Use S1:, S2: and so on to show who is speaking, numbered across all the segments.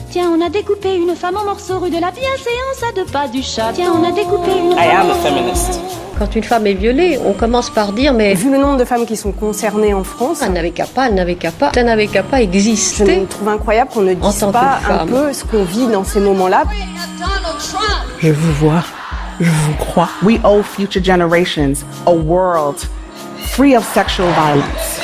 S1: Tiens, on a découpé une femme en morceaux rue de la Bienséance à 2 pas du chat. Tiens, on a découpé une femme...
S2: I am a feminist.
S3: Quand une femme est violée, on commence par dire mais...
S4: Vu le nombre de femmes qui sont concernées en France...
S3: Elle n'avait qu'à pas, elle n'avait qu'à pas, elle n'avait qu'à pas exister.
S4: Je trouve incroyable qu'on ne dise pas un peu ce qu'on vit dans ces moments-là.
S5: Je vous vois, je vous crois.
S6: We owe future generations a world free of sexual violence.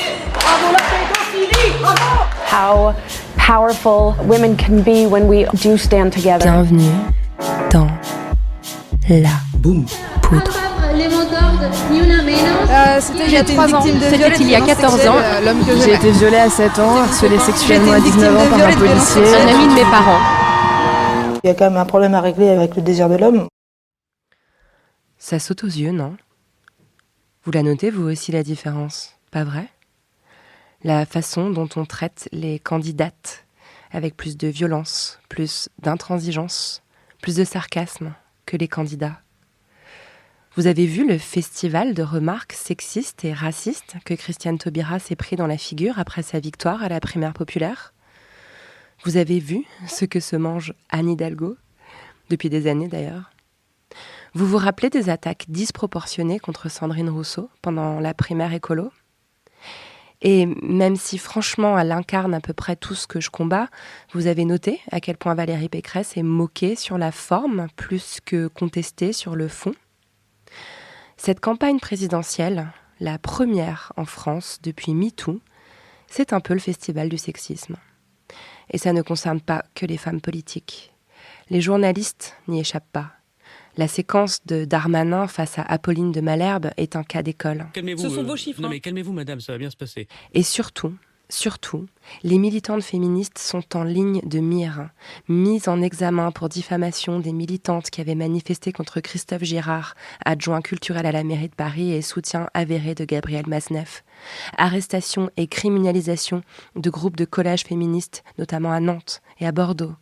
S7: How powerful women can be when we do stand together.
S8: Bienvenue dans la poudre.
S9: C'était il y a 3 ans.
S8: C'était il y a 14 ans.
S9: J'ai été violée à 7 ans, harcelée sexuellement à 19 ans par un policier.
S8: Un ami de mes parents.
S10: Il y a quand même un problème à régler avec le désir de l'homme.
S8: Ça saute aux yeux, non? Vous la notez, vous aussi, la différence, pas vrai? La façon dont on traite les candidates avec plus de violence, plus d'intransigeance, plus de sarcasme que les candidats. Vous avez vu le festival de remarques sexistes et racistes que Christiane Taubira s'est pris dans la figure après sa victoire à la primaire populaire? Vous avez vu ce que se mange Anne Hidalgo, depuis des années d'ailleurs? Vous vous rappelez des attaques disproportionnées contre Sandrine Rousseau pendant la primaire écolo? Et même si franchement elle incarne à peu près tout ce que je combats, vous avez noté à quel point Valérie Pécresse est moquée sur la forme plus que contestée sur le fond? Cette campagne présidentielle, la première en France depuis MeToo, c'est un peu le festival du sexisme. Et ça ne concerne pas que les femmes politiques. Les journalistes n'y échappent pas. La séquence de Darmanin face à Apolline de Malherbe est un cas d'école.
S11: Ce sont vos chiffres. Non mais calmez-vous madame, ça va bien se passer.
S8: Et surtout, les militantes féministes sont en ligne de mire, mises en examen pour diffamation des militantes qui avaient manifesté contre Christophe Girard, adjoint culturel à la mairie de Paris et soutien avéré de Gabriel Maznev. Arrestation et criminalisation de groupes de collage féministes, notamment à Nantes et à Bordeaux.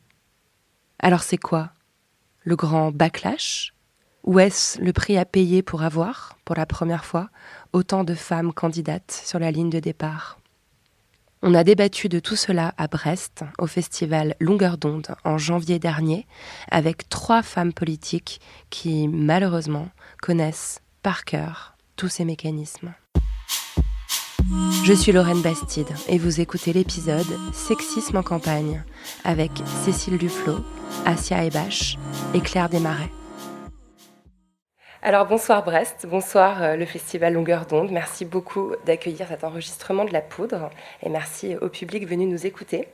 S8: Alors c'est quoi ? Le grand backlash? Ou est-ce le prix à payer pour avoir, pour la première fois, autant de femmes candidates sur la ligne de départ? On a débattu de tout cela à Brest, au festival Longueur d'onde, en janvier dernier, avec 3 femmes politiques qui, malheureusement, connaissent par cœur tous ces mécanismes. Je suis Lorraine Bastide et vous écoutez l'épisode Sexisme en campagne avec Cécile Duflot, Assia Ebache et Claire Desmarais. Alors bonsoir Brest, bonsoir le festival Longueur d'onde. Merci beaucoup d'accueillir cet enregistrement de La Poudre et merci au public venu nous écouter.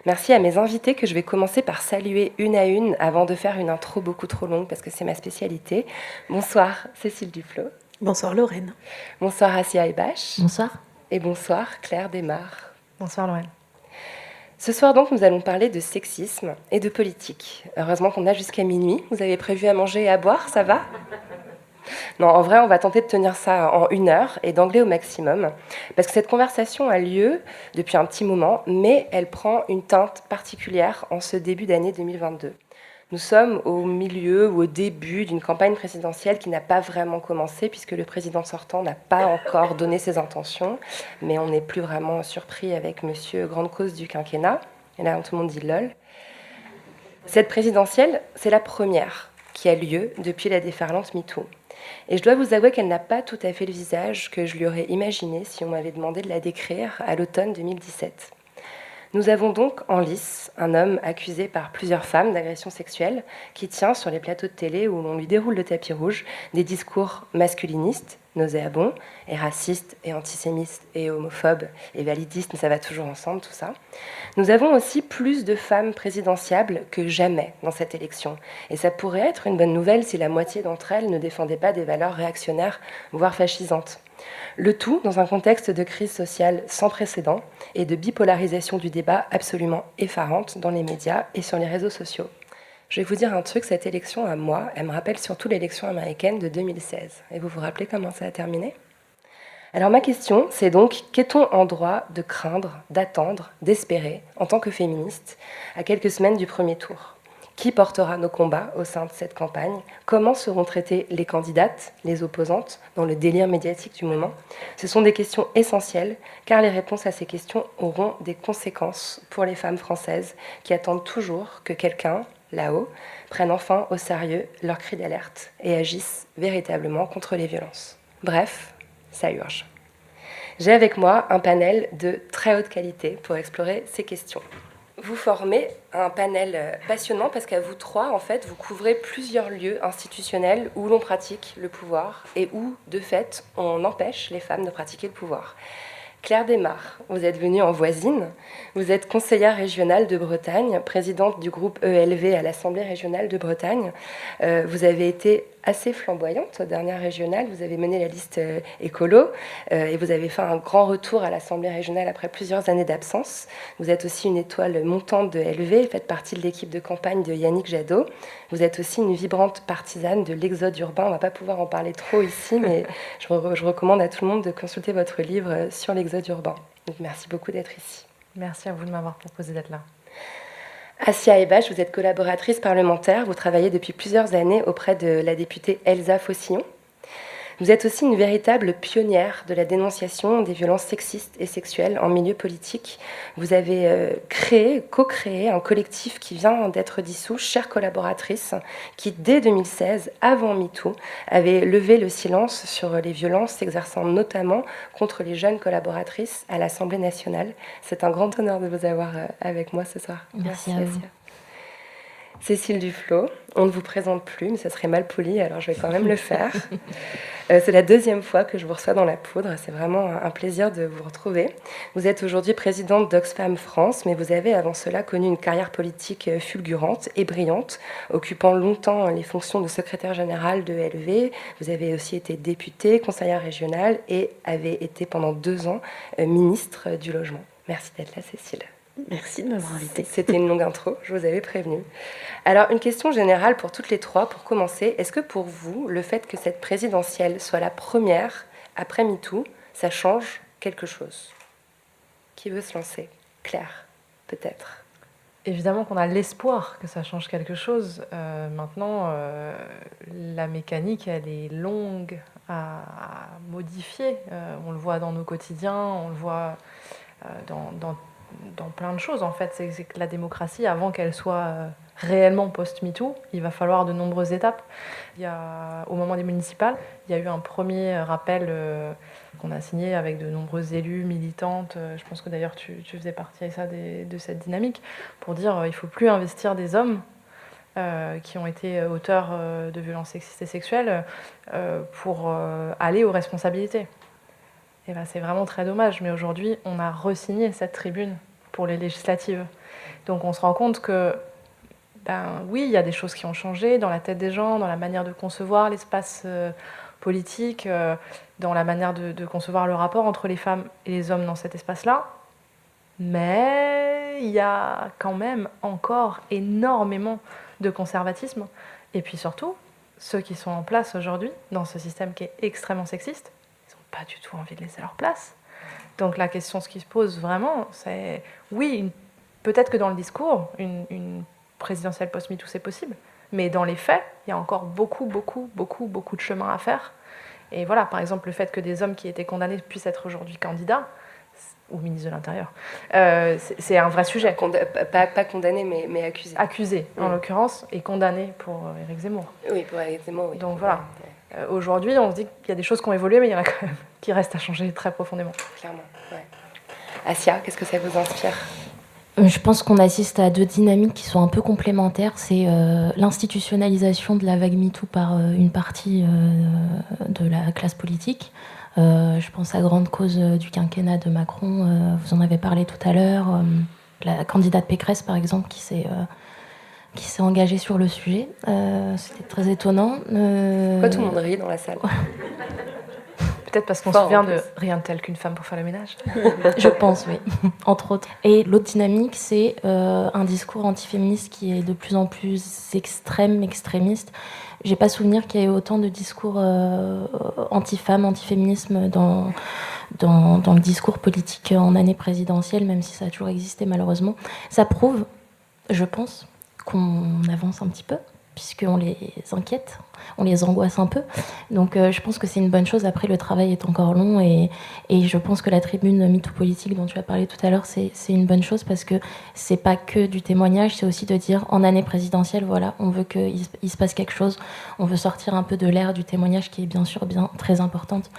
S8: Merci à mes invités que je vais commencer par saluer une à une avant de faire une intro beaucoup trop longue parce que c'est ma spécialité. Bonsoir Cécile Duflot.
S10: Bonsoir Lorraine.
S8: Bonsoir Assia Ebache.
S12: Bonsoir.
S8: Et bonsoir Claire Desmarais.
S12: Bonsoir Lorraine.
S8: Ce soir donc, nous allons parler de sexisme et de politique. Heureusement qu'on a jusqu'à minuit. Vous avez prévu à manger et à boire, ça va ? Non, en vrai, on va tenter de tenir ça en 1 heure et d'angler au maximum. Parce que cette conversation a lieu depuis un petit moment, mais elle prend une teinte particulière en ce début d'année 2022. Nous sommes au milieu ou au début d'une campagne présidentielle qui n'a pas vraiment commencé puisque le président sortant n'a pas encore donné ses intentions, mais on n'est plus vraiment surpris avec monsieur grande cause du quinquennat. Et là, tout le monde dit lol. Cette présidentielle, c'est la première qui a lieu depuis la déferlante MeToo. Et je dois vous avouer qu'elle n'a pas tout à fait le visage que je lui aurais imaginé si on m'avait demandé de la décrire à l'automne 2017. Nous avons donc en lice un homme accusé par plusieurs femmes d'agression sexuelle qui tient sur les plateaux de télé où l'on lui déroule le tapis rouge des discours masculinistes, nauséabonds, et racistes, et antisémites, et homophobes, et validistes, mais ça va toujours ensemble tout ça. Nous avons aussi plus de femmes présidentiables que jamais dans cette élection. Et ça pourrait être une bonne nouvelle si la moitié d'entre elles ne défendaient pas des valeurs réactionnaires, voire fascisantes. Le tout dans un contexte de crise sociale sans précédent et de bipolarisation du débat absolument effarante dans les médias et sur les réseaux sociaux. Je vais vous dire un truc, cette élection à moi, elle me rappelle surtout l'élection américaine de 2016. Et vous vous rappelez comment ça a terminé ? Alors ma question, c'est donc, qu'est-on en droit de craindre, d'attendre, d'espérer, en tant que féministe, à quelques semaines du premier tour ? Qui portera nos combats au sein de cette campagne? Comment seront traitées les candidates, les opposantes, dans le délire médiatique du moment? Ce sont des questions essentielles, car les réponses à ces questions auront des conséquences pour les femmes françaises qui attendent toujours que quelqu'un, là-haut, prenne enfin au sérieux leurs cris d'alerte et agisse véritablement contre les violences. Bref, ça urge. J'ai avec moi un panel de très haute qualité pour explorer ces questions. Vous formez un panel passionnant parce qu'à vous trois, en fait, vous couvrez plusieurs lieux institutionnels où l'on pratique le pouvoir et où, de fait, on empêche les femmes de pratiquer le pouvoir. Claire Desmar, vous êtes venue en voisine. Vous êtes conseillère régionale de Bretagne, présidente du groupe ELV à l'Assemblée régionale de Bretagne. Vous avez été assez flamboyante aux dernières régionales. Vous avez mené la liste écolo et vous avez fait un grand retour à l'Assemblée régionale après plusieurs années d'absence. Vous êtes aussi une étoile montante de ELV, faites partie de l'équipe de campagne de Yannick Jadot. Vous êtes aussi une vibrante partisane de l'exode urbain. On ne va pas pouvoir en parler trop ici, mais je recommande à tout le monde de consulter votre livre sur l'exode urbain. Donc, merci beaucoup d'être ici.
S2: Merci à vous de m'avoir proposé d'être là.
S8: Assia Ebache, vous êtes collaboratrice parlementaire. Vous travaillez depuis plusieurs années auprès de la députée Elsa Faucillon. Vous êtes aussi une véritable pionnière de la dénonciation des violences sexistes et sexuelles en milieu politique. Vous avez co-créé un collectif qui vient d'être dissous, Chères collaboratrices, qui dès 2016, avant MeToo, avait levé le silence sur les violences s'exerçant notamment contre les jeunes collaboratrices à l'Assemblée nationale. C'est un grand honneur de vous avoir avec moi ce soir.
S1: Merci à vous.
S8: Cécile Duflot, on ne vous présente plus, mais ça serait mal poli, alors je vais quand même le faire. C'est la deuxième fois que je vous reçois dans la poudre, c'est vraiment un plaisir de vous retrouver. Vous êtes aujourd'hui présidente d'Oxfam France, mais vous avez avant cela connu une carrière politique fulgurante et brillante, occupant longtemps les fonctions de secrétaire générale de ELV. Vous avez aussi été députée, conseillère régionale et avez été pendant 2 ans ministre du Logement. Merci d'être là, Cécile.
S5: Merci de m'avoir invitée.
S8: C'était une longue intro, je vous avais prévenu. Alors, une question générale pour toutes les trois, pour commencer. Est-ce que pour vous, le fait que cette présidentielle soit la première après MeToo, ça change quelque chose? Qui veut se lancer? Claire, peut-être.
S2: Évidemment qu'on a l'espoir que ça change quelque chose. Maintenant, la mécanique, elle est longue à modifier. On le voit dans nos quotidiens, on le voit dans plein de choses, en fait. C'est que la démocratie, avant qu'elle soit réellement post-MeToo, il va falloir de nombreuses étapes. Au moment des municipales, il y a eu un premier rappel qu'on a signé avec de nombreux élus, militantes. Je pense que d'ailleurs tu faisais partie de cette dynamique, pour dire qu'il ne faut plus investir des hommes qui ont été auteurs de violences sexistes et sexuelles pour aller aux responsabilités. Et ben, c'est vraiment très dommage, mais aujourd'hui, on a re-signé cette tribune pour les législatives. Donc on se rend compte que, oui, il y a des choses qui ont changé dans la tête des gens, dans la manière de concevoir l'espace politique, dans la manière de concevoir le rapport entre les femmes et les hommes dans cet espace-là. Mais il y a quand même encore énormément de conservatisme. Et puis surtout, ceux qui sont en place aujourd'hui, dans ce système qui est extrêmement sexiste, pas du tout envie de laisser leur place. Donc la question, ce qui se pose vraiment, c'est oui, peut-être que dans le discours, une présidentielle post-MeToo, c'est possible, mais dans les faits, il y a encore beaucoup de chemin à faire. Et voilà, par exemple, le fait que des hommes qui étaient condamnés puissent être aujourd'hui candidats, ou ministre de l'Intérieur, c'est un vrai sujet.
S8: Pas condamné, mais accusé.
S2: Accusé, en l'occurrence, et condamné pour Éric Zemmour.
S8: Oui, pour Éric Zemmour, oui.
S2: Donc voilà. Aujourd'hui, on se dit qu'il y a des choses qui ont évolué, mais il y en a quand même qui restent à changer très profondément.
S8: Clairement, ouais. Assia, qu'est-ce que ça vous inspire ?
S1: Je pense qu'on assiste à 2 dynamiques qui sont un peu complémentaires. C'est l'institutionnalisation de la vague MeToo par une partie de la classe politique. Je pense à grande cause du quinquennat de Macron. Vous en avez parlé tout à l'heure. La candidate Pécresse, par exemple, qui s'est engagée sur le sujet. C'était très étonnant.
S8: Pourquoi tout le monde rit dans la salle ?
S2: Peut-être parce qu'on se souvient de rien de tel qu'une femme pour faire le ménage.
S1: Je pense, oui, entre autres. Et l'autre dynamique, c'est un discours antiféministe qui est de plus en plus extrémiste. J'ai pas souvenir qu'il y ait autant de discours anti-femmes, anti-féminisme dans le discours politique en année présidentielle, même si ça a toujours existé malheureusement. Ça prouve, je pense, qu'on avance un petit peu, puisqu'on les inquiète, on les angoisse un peu. Donc je pense que c'est une bonne chose. Après, le travail est encore long et je pense que la tribune MeToo politique dont tu as parlé tout à l'heure, c'est une bonne chose parce que c'est pas que du témoignage, c'est aussi de dire en année présidentielle, voilà, on veut qu'il se passe quelque chose, on veut sortir un peu de l'ère du témoignage qui est bien sûr très importante.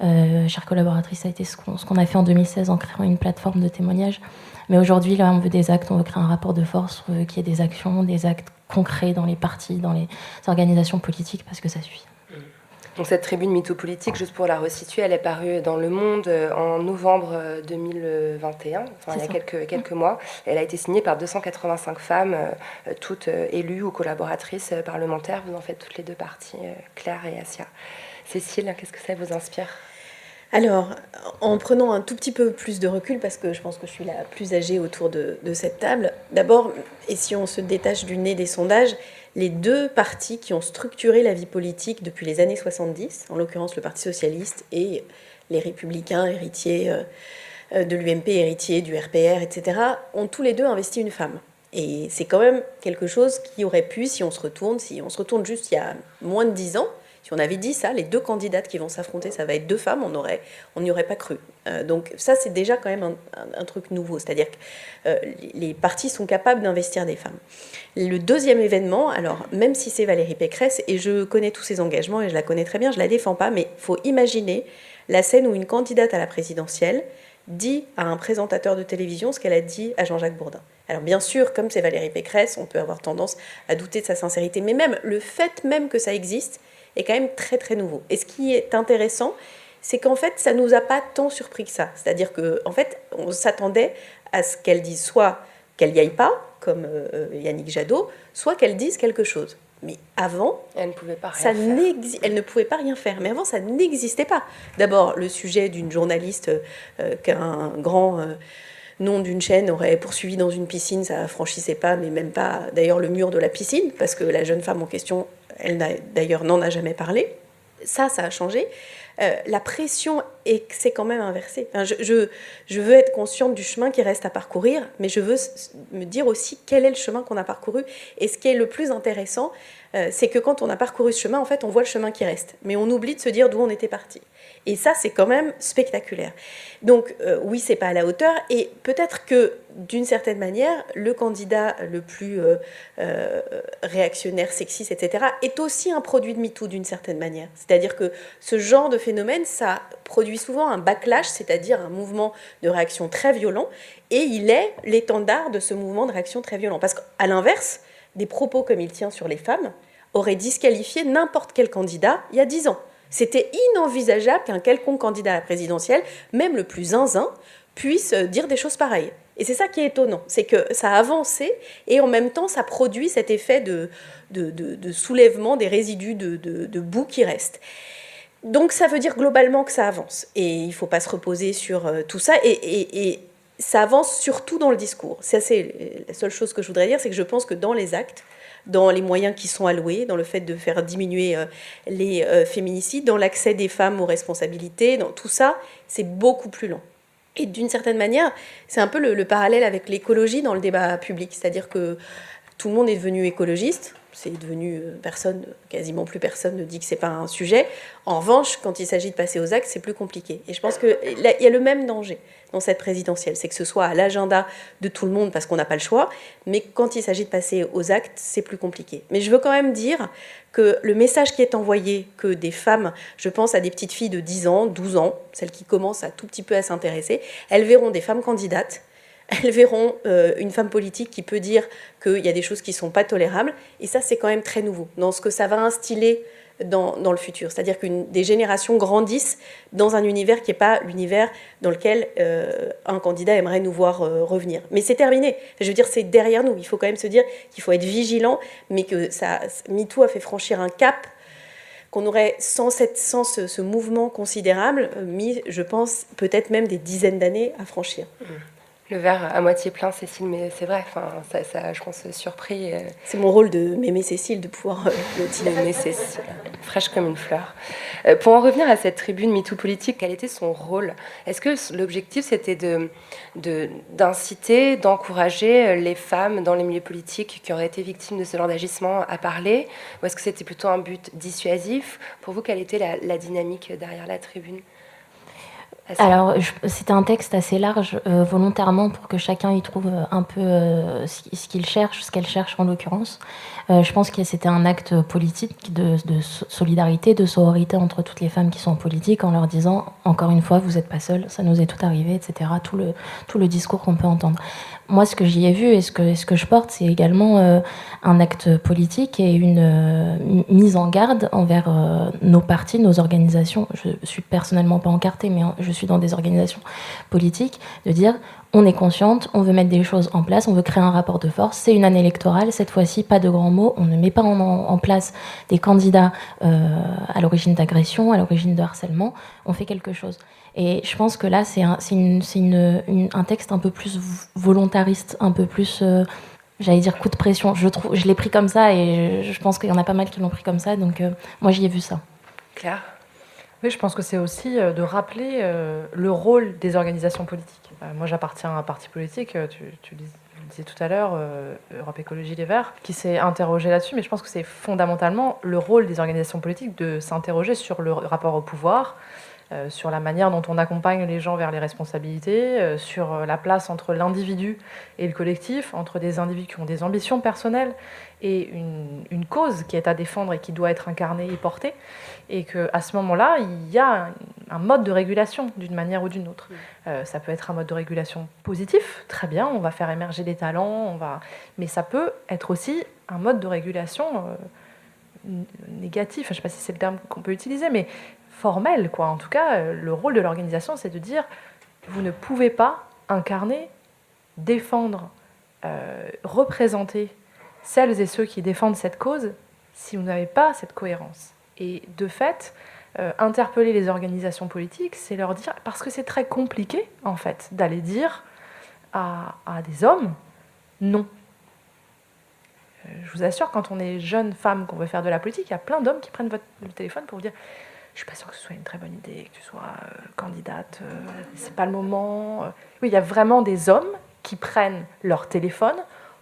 S1: Chère collaboratrice, ça a été ce qu'on a fait en 2016 en créant une plateforme de témoignage. Mais aujourd'hui, là, on veut des actes, on veut créer un rapport de force, on veut qu'il y ait des actions, des actes concrets dans les partis, dans les organisations politiques, parce que ça suffit.
S8: Donc cette tribune MeToo politique, juste pour la resituer, elle est parue dans Le Monde en novembre 2021, il y a quelques mois. Elle a été signée par 285 femmes, toutes élues ou collaboratrices parlementaires. Vous en faites toutes les deux parties, Claire et Assia. Cécile, qu'est-ce que ça vous inspire ?
S12: Alors, en prenant un tout petit peu plus de recul, parce que je pense que je suis la plus âgée autour de cette table, d'abord, et si on se détache du nez des sondages, les deux partis qui ont structuré la vie politique depuis les années 70, en l'occurrence le Parti socialiste et les Républicains, héritiers de l'UMP, héritiers du RPR, etc., ont tous les deux investi une femme. Et c'est quand même quelque chose qui aurait pu, si on se retourne juste il y a moins de 10 ans, si on avait dit ça, les deux candidates qui vont s'affronter, ça va être deux femmes, on n'y aurait pas cru. Donc ça, c'est déjà quand même un truc nouveau. C'est-à-dire que les partis sont capables d'investir des femmes. Le deuxième événement, alors même si c'est Valérie Pécresse, et je connais tous ses engagements et je la connais très bien, je ne la défends pas, mais il faut imaginer la scène où une candidate à la présidentielle dit à un présentateur de télévision ce qu'elle a dit à Jean-Jacques Bourdin. Alors bien sûr, comme c'est Valérie Pécresse, on peut avoir tendance à douter de sa sincérité, mais même le fait même que ça existe est quand même très très nouveau. Et ce qui est intéressant, c'est qu'en fait, ça ne nous a pas tant surpris que ça. C'est-à-dire qu'en fait, on s'attendait à ce qu'elle dise soit qu'elle n'y aille pas, comme Yannick Jadot, soit qu'elle dise quelque chose. Mais avant,
S8: elle ne pouvait pas rien faire.
S12: Elle ne pouvait pas rien faire. Mais avant, ça n'existait pas. D'abord, le sujet d'une journaliste qu'un grand nom d'une chaîne aurait poursuivi dans une piscine, ça ne franchissait pas, mais même pas d'ailleurs le mur de la piscine, parce que la jeune femme en question, elle d'ailleurs n'en a jamais parlé. Ça a changé. La pression s'est quand même inversée. Enfin, je veux être consciente du chemin qui reste à parcourir, mais je veux me dire aussi quel est le chemin qu'on a parcouru. Et ce qui est le plus intéressant, c'est que quand on a parcouru ce chemin, en fait, on voit le chemin qui reste. Mais on oublie de se dire d'où on était parti. Et ça, c'est quand même spectaculaire. Donc, oui, c'est pas à la hauteur. Et peut-être que, d'une certaine manière, le candidat le plus réactionnaire, sexiste, etc., est aussi un produit de MeToo, d'une certaine manière. C'est-à-dire que ce genre de phénomène, ça produit souvent un backlash, c'est-à-dire un mouvement de réaction très violent. Et il est l'étendard de ce mouvement de réaction très violent. Parce qu'à l'inverse, des propos comme il tient sur les femmes auraient disqualifié n'importe quel candidat il y a 10 ans. C'était inenvisageable qu'un quelconque candidat à la présidentielle, même le plus zinzin, puisse dire des choses pareilles. Et c'est ça qui est étonnant, c'est que ça a avancé et en même temps ça produit cet effet de soulèvement des résidus de boue qui restent. Donc ça veut dire globalement que ça avance. Et il ne faut pas se reposer sur tout ça. Et ça avance surtout dans le discours. Ça, c'est la seule chose que je voudrais dire, c'est que je pense que dans les actes, dans les moyens qui sont alloués, dans le fait de faire diminuer les féminicides, dans l'accès des femmes aux responsabilités, dans tout ça, c'est beaucoup plus lent. Et d'une certaine manière, c'est un peu le parallèle avec l'écologie dans le débat public. C'est-à-dire que tout le monde est devenu écologiste, c'est devenu quasiment plus personne ne dit que c'est pas un sujet. En revanche, quand il s'agit de passer aux actes, c'est plus compliqué. Et je pense qu'il y a le même danger dans cette présidentielle, c'est que ce soit à l'agenda de tout le monde parce qu'on n'a pas le choix, mais quand il s'agit de passer aux actes, c'est plus compliqué. Mais je veux quand même dire que le message qui est envoyé, que des femmes, je pense à des petites filles de 10 ans, 12 ans, celles qui commencent un tout petit peu à s'intéresser, elles verront des femmes candidates, elles verront une femme politique qui peut dire qu'il y a des choses qui ne sont pas tolérables. Et ça, c'est quand même très nouveau dans ce que ça va instiller dans le futur. C'est-à-dire que des générations grandissent dans un univers qui n'est pas l'univers dans lequel un candidat aimerait nous voir revenir. Mais c'est terminé. Je veux dire, c'est derrière nous. Il faut quand même se dire qu'il faut être vigilant, mais que MeToo a fait franchir un cap qu'on aurait, sans ce mouvement considérable, mis, je pense, peut-être même des dizaines d'années à franchir.
S8: Le verre à moitié plein, Cécile, mais c'est vrai, ça, je pense, surpris.
S12: C'est mon rôle de m'aimer Cécile, de pouvoir
S8: l'aimer Cécile, fraîche comme une fleur. Pour en revenir à cette tribune MeToo politique, quel était son rôle ? Est-ce que l'objectif, c'était d'inciter, d'encourager les femmes dans les milieux politiques qui auraient été victimes de ce genre d'agissement à parler ? Ou est-ce que c'était plutôt un but dissuasif ? Pour vous, quelle était la dynamique derrière la tribune ?
S1: Alors, c'était un texte assez large, volontairement, pour que chacun y trouve un peu ce qu'il cherche, ce qu'elle cherche en l'occurrence. Je pense que c'était un acte politique de solidarité, de sororité entre toutes les femmes qui sont en politique, en leur disant, encore une fois, vous n'êtes pas seules, ça nous est tout arrivé, etc. Tout le discours qu'on peut entendre. Moi, ce que j'y ai vu et ce que je porte, c'est également un acte politique et une mise en garde envers nos partis, nos organisations. Je suis personnellement pas encartée, mais je suis dans des organisations politiques, de dire on est consciente, on veut mettre des choses en place, on veut créer un rapport de force. C'est une année électorale, cette fois-ci, pas de grands mots. On ne met pas en place des candidats à l'origine d'agression, à l'origine de harcèlement. On fait quelque chose. Et je pense que là, c'est un texte un peu plus volontariste, un peu plus, j'allais dire, coup de pression. Je l'ai pris comme ça et je pense qu'il y en a pas mal qui l'ont pris comme ça. Donc moi, j'y ai vu ça.
S8: Claire ?
S2: Oui, je pense que c'est aussi de rappeler le rôle des organisations politiques. Moi, j'appartiens à un parti politique, tu le disais tout à l'heure, Europe Écologie Les Verts, qui s'est interrogé là-dessus, mais je pense que c'est fondamentalement le rôle des organisations politiques de s'interroger sur le rapport au pouvoir, sur la manière dont on accompagne les gens vers les responsabilités, sur la place entre l'individu et le collectif, entre des individus qui ont des ambitions personnelles et une cause qui est à défendre et qui doit être incarnée et portée, et qu'à ce moment-là, il y a un mode de régulation d'une manière ou d'une autre. Ça peut être un mode de régulation positif, très bien, on va faire émerger des talents, mais ça peut être aussi un mode de régulation négatif, je ne sais pas si c'est le terme qu'on peut utiliser, mais formel, quoi. En tout cas, le rôle de l'organisation, c'est de dire vous ne pouvez pas incarner, défendre, représenter celles et ceux qui défendent cette cause si vous n'avez pas cette cohérence. Et de fait, interpeller les organisations politiques, c'est leur dire, parce que c'est très compliqué, en fait, d'aller dire à des hommes non. Je vous assure, quand on est jeune femme, qu'on veut faire de la politique, il y a plein d'hommes qui prennent le téléphone pour vous dire je suis pas sûre que ce soit une très bonne idée, que tu sois candidate, c'est pas le moment. Oui, il y a vraiment des hommes qui prennent leur téléphone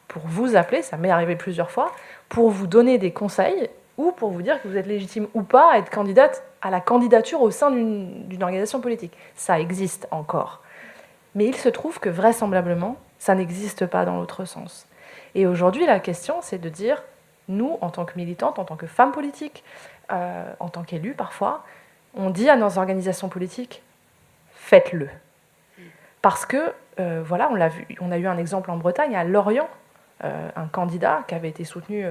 S2: pour vous appeler, ça m'est arrivé plusieurs fois, pour vous donner des conseils ou pour vous dire que vous êtes légitime ou pas à être candidate à la candidature au sein d'une organisation politique. Ça existe encore. Mais il se trouve que vraisemblablement, ça n'existe pas dans l'autre sens. Et aujourd'hui, la question, c'est de dire, nous, en tant que militantes, en tant que femmes politiques, en tant qu'élus parfois, on dit à nos organisations politiques, faites-le. Parce que, voilà, on l'a vu, on a eu un exemple en Bretagne, à Lorient, un candidat qui avait été soutenu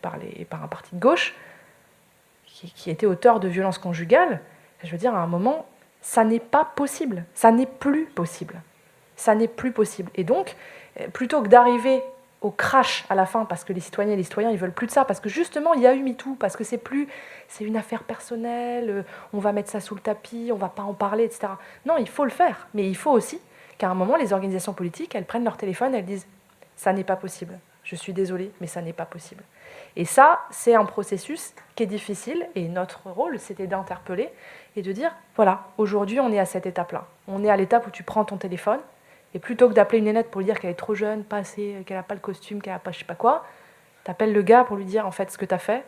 S2: par un parti de gauche, qui était auteur de violences conjugales. Je veux dire, à un moment, ça n'est pas possible, ça n'est plus possible. Ça n'est plus possible. Et donc, plutôt que d'arriver au crash à la fin, parce que les citoyennes et les citoyens, ils veulent plus de ça, parce que justement, il y a eu MeToo, parce que c'est une affaire personnelle, on va mettre ça sous le tapis, on va pas en parler, etc. Non, il faut le faire, mais il faut aussi qu'à un moment, les organisations politiques, elles prennent leur téléphone, elles disent « ça n'est pas possible, je suis désolée, mais ça n'est pas possible ». Et ça, c'est un processus qui est difficile, et notre rôle, c'était d'interpeller et de dire « voilà, aujourd'hui, on est à cette étape-là. On est à l'étape où tu prends ton téléphone, et plutôt que d'appeler une nénette pour lui dire qu'elle est trop jeune, pas assez, qu'elle n'a pas le costume, qu'elle n'a pas je sais pas quoi, t'appelles le gars pour lui dire en fait ce que t'as fait,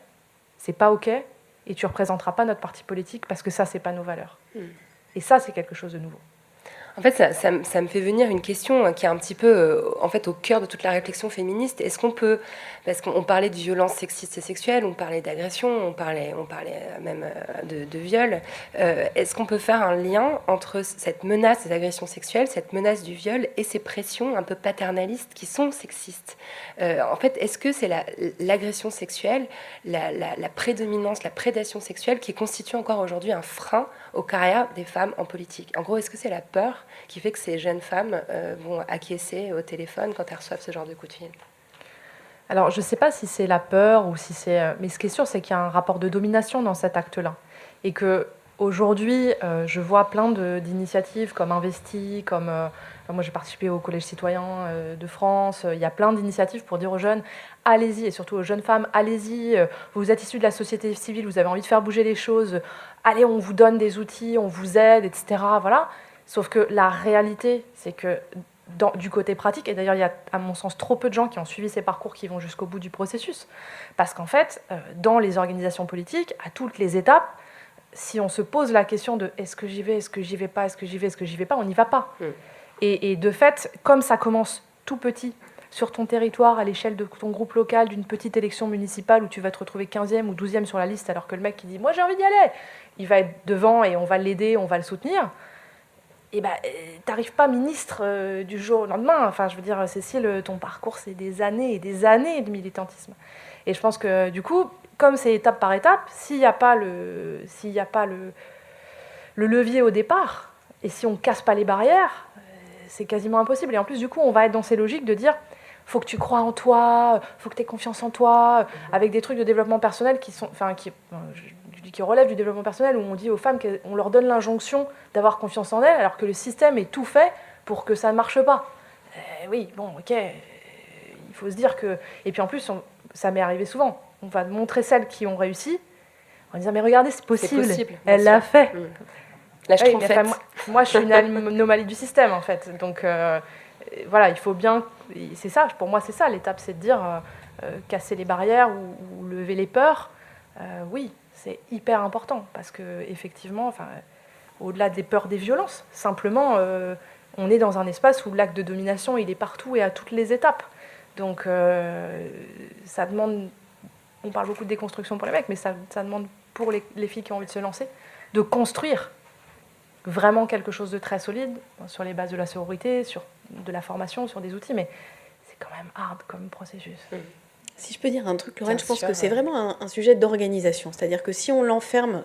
S2: c'est pas ok, et tu représenteras pas notre parti politique parce que ça, c'est pas nos valeurs. Et ça, c'est quelque chose de nouveau.
S8: En fait, ça me fait venir une question qui est un petit peu en fait, au cœur de toute la réflexion féministe. Est-ce qu'on peut, parce qu'on parlait de violences sexistes et sexuelles, on parlait d'agression, on parlait même de viol, est-ce qu'on peut faire un lien entre cette menace des agressions sexuelles, cette menace du viol et ces pressions un peu paternalistes qui sont sexistes ? En fait, est-ce que c'est l'agression sexuelle, la prédominance, la prédation sexuelle qui constitue encore aujourd'hui un frein aux carrières des femmes en politique ? En gros, est-ce que c'est la peur qui fait que ces jeunes femmes vont acquiescer au téléphone quand elles reçoivent ce genre de coup de fil ?
S2: Alors, je ne sais pas si c'est la peur ou si c'est... Mais ce qui est sûr, c'est qu'il y a un rapport de domination dans cet acte-là. Et que Aujourd'hui, je vois plein d'initiatives comme Investi, moi j'ai participé au Collège citoyen de France, il y a plein d'initiatives pour dire aux jeunes, allez-y, et surtout aux jeunes femmes, allez-y, vous êtes issus de la société civile, vous avez envie de faire bouger les choses, allez, on vous donne des outils, on vous aide, etc. Voilà. Sauf que la réalité, c'est que du côté pratique, et d'ailleurs il y a à mon sens trop peu de gens qui ont suivi ces parcours qui vont jusqu'au bout du processus, parce qu'en fait, dans les organisations politiques, à toutes les étapes, si on se pose la question de est-ce que j'y vais, est-ce que j'y vais pas, est-ce que j'y vais, est-ce que j'y vais pas, on n'y va pas. Et de fait, comme ça commence tout petit, sur ton territoire, à l'échelle de ton groupe local, d'une petite élection municipale où tu vas te retrouver 15e ou 12e sur la liste, alors que le mec qui dit « moi j'ai envie d'y aller », il va être devant et on va l'aider, on va le soutenir, et t'arrives pas ministre du jour au lendemain. Enfin, je veux dire, Cécile, ton parcours, c'est des années et des années de militantisme. Et je pense que, du coup, comme c'est étape par étape, s'il n'y a pas le levier au départ, et si on ne casse pas les barrières, c'est quasiment impossible. Et en plus, du coup, on va être dans ces logiques de dire faut que tu crois en toi, faut que tu aies confiance en toi, avec des trucs de développement personnel qui relèvent du développement personnel, où on dit aux femmes qu'on leur donne l'injonction d'avoir confiance en elles, alors que le système est tout fait pour que ça ne marche pas. Oui, bon, ok, il faut se dire que... Et puis en plus, ça m'est arrivé souvent. On va montrer celles qui ont réussi en disant mais regardez, c'est possible. Elle l'a fait.
S8: La schtroumpfette.
S2: Moi, je suis une anomalie du système, en fait. Donc, voilà, il faut bien... C'est ça, pour moi, c'est ça. L'étape, c'est de dire casser les barrières ou lever les peurs. Oui, c'est hyper important. Parce qu'effectivement, au-delà des peurs des violences, simplement, on est dans un espace où l'acte de domination, il est partout et à toutes les étapes. Donc, ça demande... On parle beaucoup de déconstruction pour les mecs, mais ça demande pour les filles qui ont envie de se lancer, de construire vraiment quelque chose de très solide sur les bases de la sororité, sur de la formation, sur des outils, mais c'est quand même hard comme processus.
S12: Si je peux dire un truc, Lorraine, je pense que c'est vraiment un sujet d'organisation. C'est-à-dire que si on l'enferme,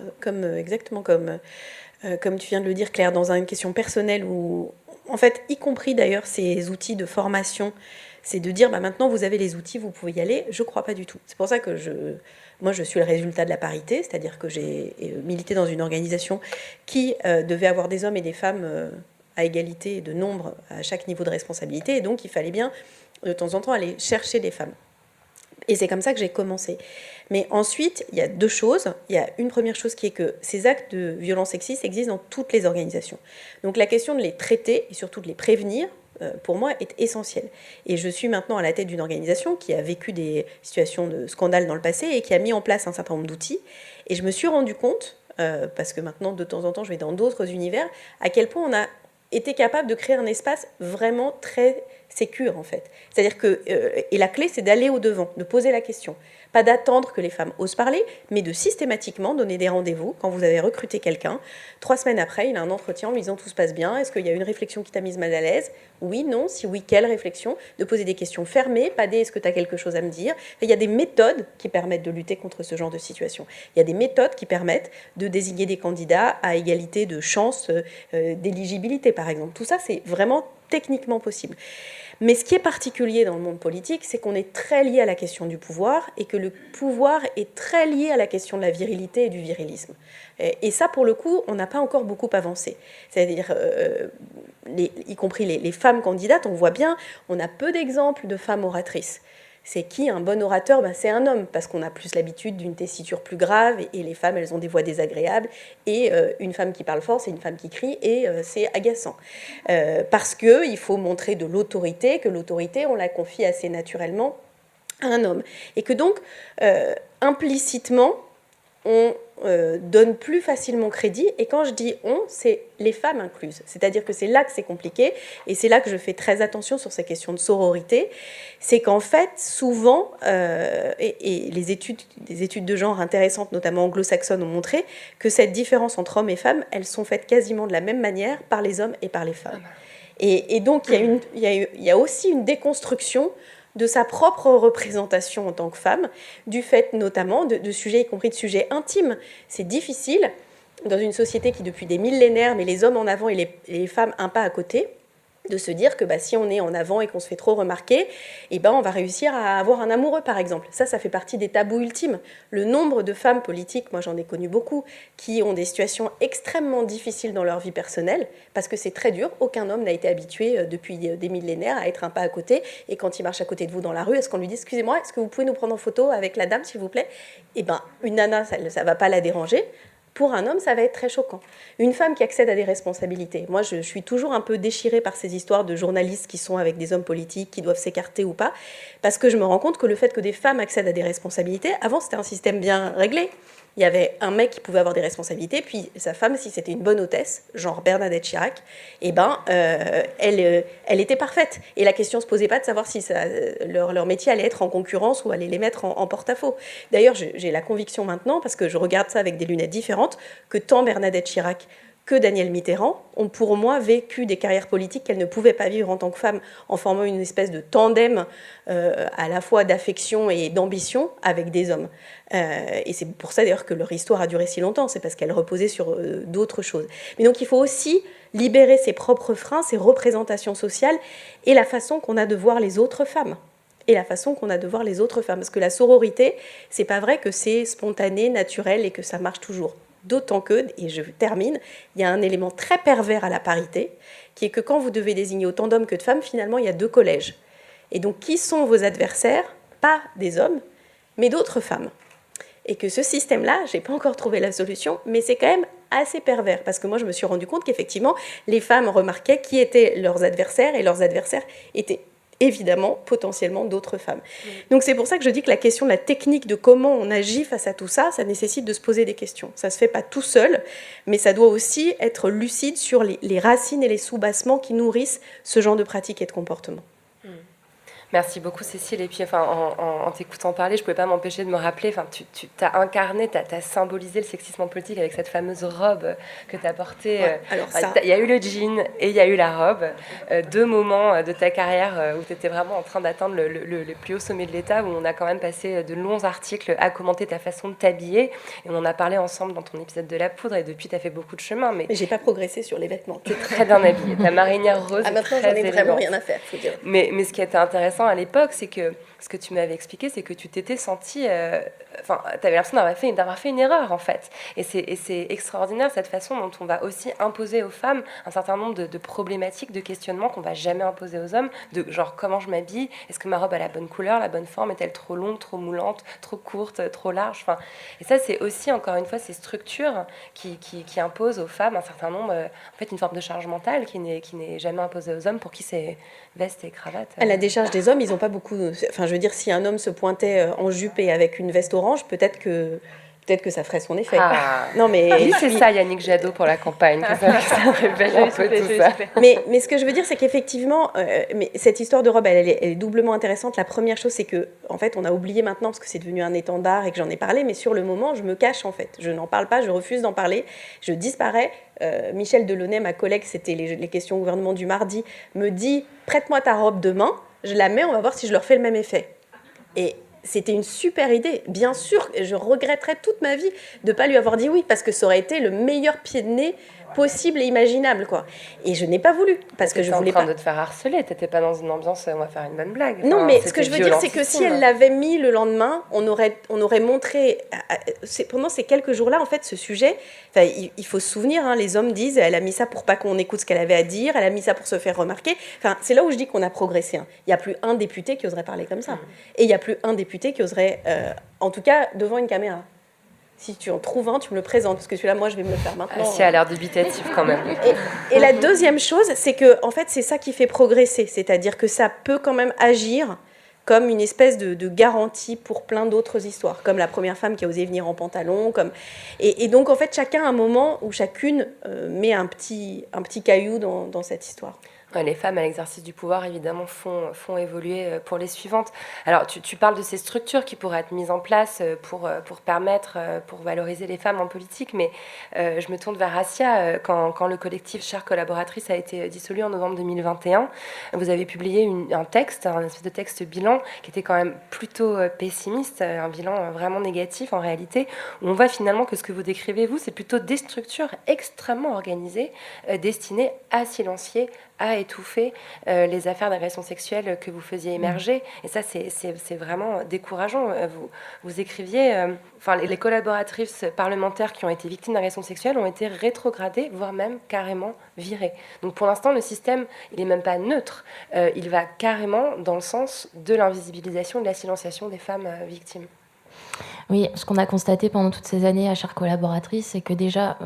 S12: exactement comme tu viens de le dire, Claire, dans une question personnelle, où, en fait, y compris d'ailleurs ces outils de formation, c'est de dire maintenant vous avez les outils, vous pouvez y aller. Je ne crois pas du tout. C'est pour ça que moi je suis le résultat de la parité, c'est-à-dire que j'ai milité dans une organisation qui devait avoir des hommes et des femmes à égalité de nombre à chaque niveau de responsabilité, et donc il fallait bien de temps en temps aller chercher des femmes. Et c'est comme ça que j'ai commencé. Mais ensuite, il y a deux choses. Il y a une première chose qui est que ces actes de violence sexiste existent dans toutes les organisations. Donc la question de les traiter et surtout de les prévenir, pour moi, est essentielle. Et je suis maintenant à la tête d'une organisation qui a vécu des situations de scandale dans le passé et qui a mis en place un certain nombre d'outils. Et je me suis rendu compte, parce que maintenant, de temps en temps, je vais dans d'autres univers, à quel point on a été capable de créer un espace vraiment très sécure, en fait. C'est-à-dire que, et la clé, c'est d'aller au-devant, de poser la question. Pas d'attendre que les femmes osent parler, mais de systématiquement donner des rendez-vous. Quand vous avez recruté quelqu'un, 3 semaines après, il a un entretien en lui disant tout se passe bien. Est-ce qu'il y a une réflexion qui t'a mise mal à l'aise ? Oui, non. Si oui, quelle réflexion ? De poser des questions fermées, pas des est-ce que tu as quelque chose à me dire ? Il y a des méthodes qui permettent de lutter contre ce genre de situation. Il y a des méthodes qui permettent de désigner des candidats à égalité de chances d'éligibilité, par exemple. Tout ça, c'est vraiment techniquement possible. Mais ce qui est particulier dans le monde politique, c'est qu'on est très lié à la question du pouvoir et que le pouvoir est très lié à la question de la virilité et du virilisme. Et ça, pour le coup, on n'a pas encore beaucoup avancé. C'est-à-dire, y compris les femmes candidates, on voit bien, on a peu d'exemples de femmes oratrices. C'est qui un bon orateur ? C'est un homme, parce qu'on a plus l'habitude d'une tessiture plus grave, et les femmes, elles ont des voix désagréables, et une femme qui parle fort, c'est une femme qui crie, et c'est agaçant. Parce qu'il faut montrer de l'autorité, que l'autorité, on la confie assez naturellement à un homme. Et que donc, implicitement, on donne plus facilement crédit, et quand je dis on, c'est les femmes incluses. C'est-à-dire que c'est là que c'est compliqué, et c'est là que je fais très attention sur ces questions de sororité, c'est qu'en fait, souvent, et des études de genre intéressantes, notamment anglo-saxonnes, ont montré que cette différence entre hommes et femmes, elles sont faites quasiment de la même manière par les hommes et par les femmes. Et donc, il y a aussi une déconstruction de sa propre représentation en tant que femme, du fait notamment de sujets, y compris de sujets intimes. C'est difficile, dans une société qui, depuis des millénaires, met les hommes en avant et les femmes un pas à côté, de se dire que si on est en avant et qu'on se fait trop remarquer, on va réussir à avoir un amoureux, par exemple. Ça fait partie des tabous ultimes. Le nombre de femmes politiques, moi j'en ai connu beaucoup, qui ont des situations extrêmement difficiles dans leur vie personnelle, parce que c'est très dur. Aucun homme n'a été habitué depuis des millénaires à être un pas à côté, et quand il marche à côté de vous dans la rue, est-ce qu'on lui dit « Excusez-moi, est-ce que vous pouvez nous prendre en photo avec la dame, s'il vous plaît ?» Une nana, ça ne va pas la déranger. Pour un homme, ça va être très choquant. Une femme qui accède à des responsabilités. Moi, je suis toujours un peu déchirée par ces histoires de journalistes qui sont avec des hommes politiques, qui doivent s'écarter ou pas, parce que je me rends compte que le fait que des femmes accèdent à des responsabilités, avant, c'était un système bien réglé. Il y avait un mec qui pouvait avoir des responsabilités, puis sa femme, si c'était une bonne hôtesse, genre Bernadette Chirac, elle était parfaite. Et la question ne se posait pas de savoir si leur métier allait être en concurrence ou allait les mettre en porte-à-faux. D'ailleurs, j'ai la conviction maintenant, parce que je regarde ça avec des lunettes différentes, que tant Bernadette Chirac que Danielle Mitterrand ont pour moi vécu des carrières politiques qu'elles ne pouvaient pas vivre en tant que femmes, en formant une espèce de tandem à la fois d'affection et d'ambition avec des hommes. Et c'est pour ça d'ailleurs que leur histoire a duré si longtemps, c'est parce qu'elle reposait sur d'autres choses. Mais donc il faut aussi libérer ses propres freins, ses représentations sociales et la façon qu'on a de voir les autres femmes. Parce que la sororité, c'est pas vrai que c'est spontané, naturel et que ça marche toujours. D'autant que, et je termine, il y a un élément très pervers à la parité, qui est que quand vous devez désigner autant d'hommes que de femmes, finalement, il y a 2 collèges. Et donc, qui sont vos adversaires ? Pas des hommes, mais d'autres femmes. Et que ce système-là, je n'ai pas encore trouvé la solution, mais c'est quand même assez pervers, parce que moi, je me suis rendu compte qu'effectivement, les femmes remarquaient qui étaient leurs adversaires, et leurs adversaires étaient évidemment, potentiellement d'autres femmes. Donc c'est pour ça que je dis que la question de la technique de comment on agit face à tout ça, ça nécessite de se poser des questions. Ça ne se fait pas tout seul, mais ça doit aussi être lucide sur les racines et les sous-bassements qui nourrissent ce genre de pratiques et de comportements.
S8: Merci beaucoup Cécile. Et puis en t'écoutant parler, je ne pouvais pas m'empêcher de me rappeler, tu as incarné, tu as symbolisé le sexisme en politique avec cette fameuse robe que tu as portée.
S12: Ouais,
S8: il y a eu le jean et il y a eu la robe. 2 moments de ta carrière où tu étais vraiment en train d'atteindre le plus haut sommet de l'État, où on a quand même passé de longs articles à commenter ta façon de t'habiller. Et on en a parlé ensemble dans ton épisode de La Poudre, et depuis tu as fait beaucoup de chemin. Mais
S12: j'ai pas progressé sur les vêtements.
S8: Tu es très bien habillée. Ta marinière rose est
S12: maintenant,
S8: très
S12: j'en ai vraiment rien à faire, faut dire.
S8: Mais ce qui était intéressant à l'époque, c'est que ce que tu m'avais expliqué, c'est que tu t'étais sentie... tu avais l'impression d'avoir fait une erreur, en fait. Et c'est extraordinaire, cette façon dont on va aussi imposer aux femmes un certain nombre de problématiques, de questionnements qu'on ne va jamais imposer aux hommes, de genre, comment je m'habille ? Est-ce que ma robe a la bonne couleur, la bonne forme ? Est-elle trop longue, trop moulante, trop courte, trop large ? Et ça, c'est aussi, encore une fois, ces structures qui imposent aux femmes un certain nombre... en fait, une forme de charge mentale qui n'est jamais imposée aux hommes, pour qui c'est veste et cravate.
S12: À la décharge des hommes, ils n'ont pas beaucoup... Enfin, je veux dire, si un homme se pointait en jupe et avec une veste orange, peut-être que ça ferait son effet.
S8: Non, mais c'est ça Yannick Jadot pour la campagne, que ça révèle un peu tout ça.
S12: Mais ce que je veux dire, c'est qu'effectivement, cette histoire de robe, elle est doublement intéressante. La première chose, c'est que, en fait, on a oublié maintenant, parce que c'est devenu un étendard et que j'en ai parlé, mais sur le moment, je me cache, en fait. Je n'en parle pas, je refuse d'en parler, je disparais. Michel Delaunay, ma collègue, c'était les questions au gouvernement du mardi, me dit « Prête-moi ta robe demain, je la mets, on va voir si je leur fais le même effet. » Et c'était une super idée. Bien sûr, je regretterais toute ma vie de ne pas lui avoir dit oui, parce que ça aurait été le meilleur pied de nez possible et imaginable, quoi. Et je n'ai pas voulu, parce que je voulais pas...
S8: en train de te faire harceler, t'étais pas dans une ambiance, on va faire une bonne blague.
S12: Non, mais ce que je veux dire, c'est que si elle l'avait mis le lendemain, on aurait montré... Pendant ces quelques jours-là, en fait, ce sujet, il faut se souvenir, les hommes disent, elle a mis ça pour pas qu'on écoute ce qu'elle avait à dire, elle a mis ça pour se faire remarquer. C'est là où je dis qu'on a progressé. Il n'y a plus un député qui oserait parler comme ça. Et il n'y a plus un député qui oserait, en tout cas, devant une caméra. Si tu en trouves un, tu me le présentes, parce que celui-là, moi, je vais me le faire maintenant.
S8: Si, elle a l'air dubitatif quand même.
S12: Et la deuxième chose, c'est que, en fait, c'est ça qui fait progresser, c'est-à-dire que ça peut quand même agir comme une espèce de garantie pour plein d'autres histoires, comme la première femme qui a osé venir en pantalon, et donc, en fait, chacun a un moment où chacune met un petit caillou dans cette histoire.
S8: Les femmes à l'exercice du pouvoir, évidemment, font évoluer pour les suivantes. Alors, tu parles de ces structures qui pourraient être mises en place pour permettre, pour valoriser les femmes en politique, mais je me tourne vers Assia. Quand le collectif Chères collaboratrices a été dissolu en novembre 2021, vous avez publié un texte, un espèce de texte bilan qui était quand même plutôt pessimiste, un bilan vraiment négatif en réalité, où on voit finalement que ce que vous décrivez, vous, c'est plutôt des structures extrêmement organisées, destinées à silencier, à étouffer les affaires d'agression sexuelle que vous faisiez émerger. Et ça, c'est vraiment décourageant. Vous écriviez, les collaboratrices parlementaires qui ont été victimes d'agression sexuelle ont été rétrogradées, voire même carrément virées. Donc pour l'instant, le système, il n'est même pas neutre. Il va carrément dans le sens de l'invisibilisation, de la silenciation des femmes victimes.
S1: Oui, ce qu'on a constaté pendant toutes ces années à Chères collaboratrices, c'est que déjà,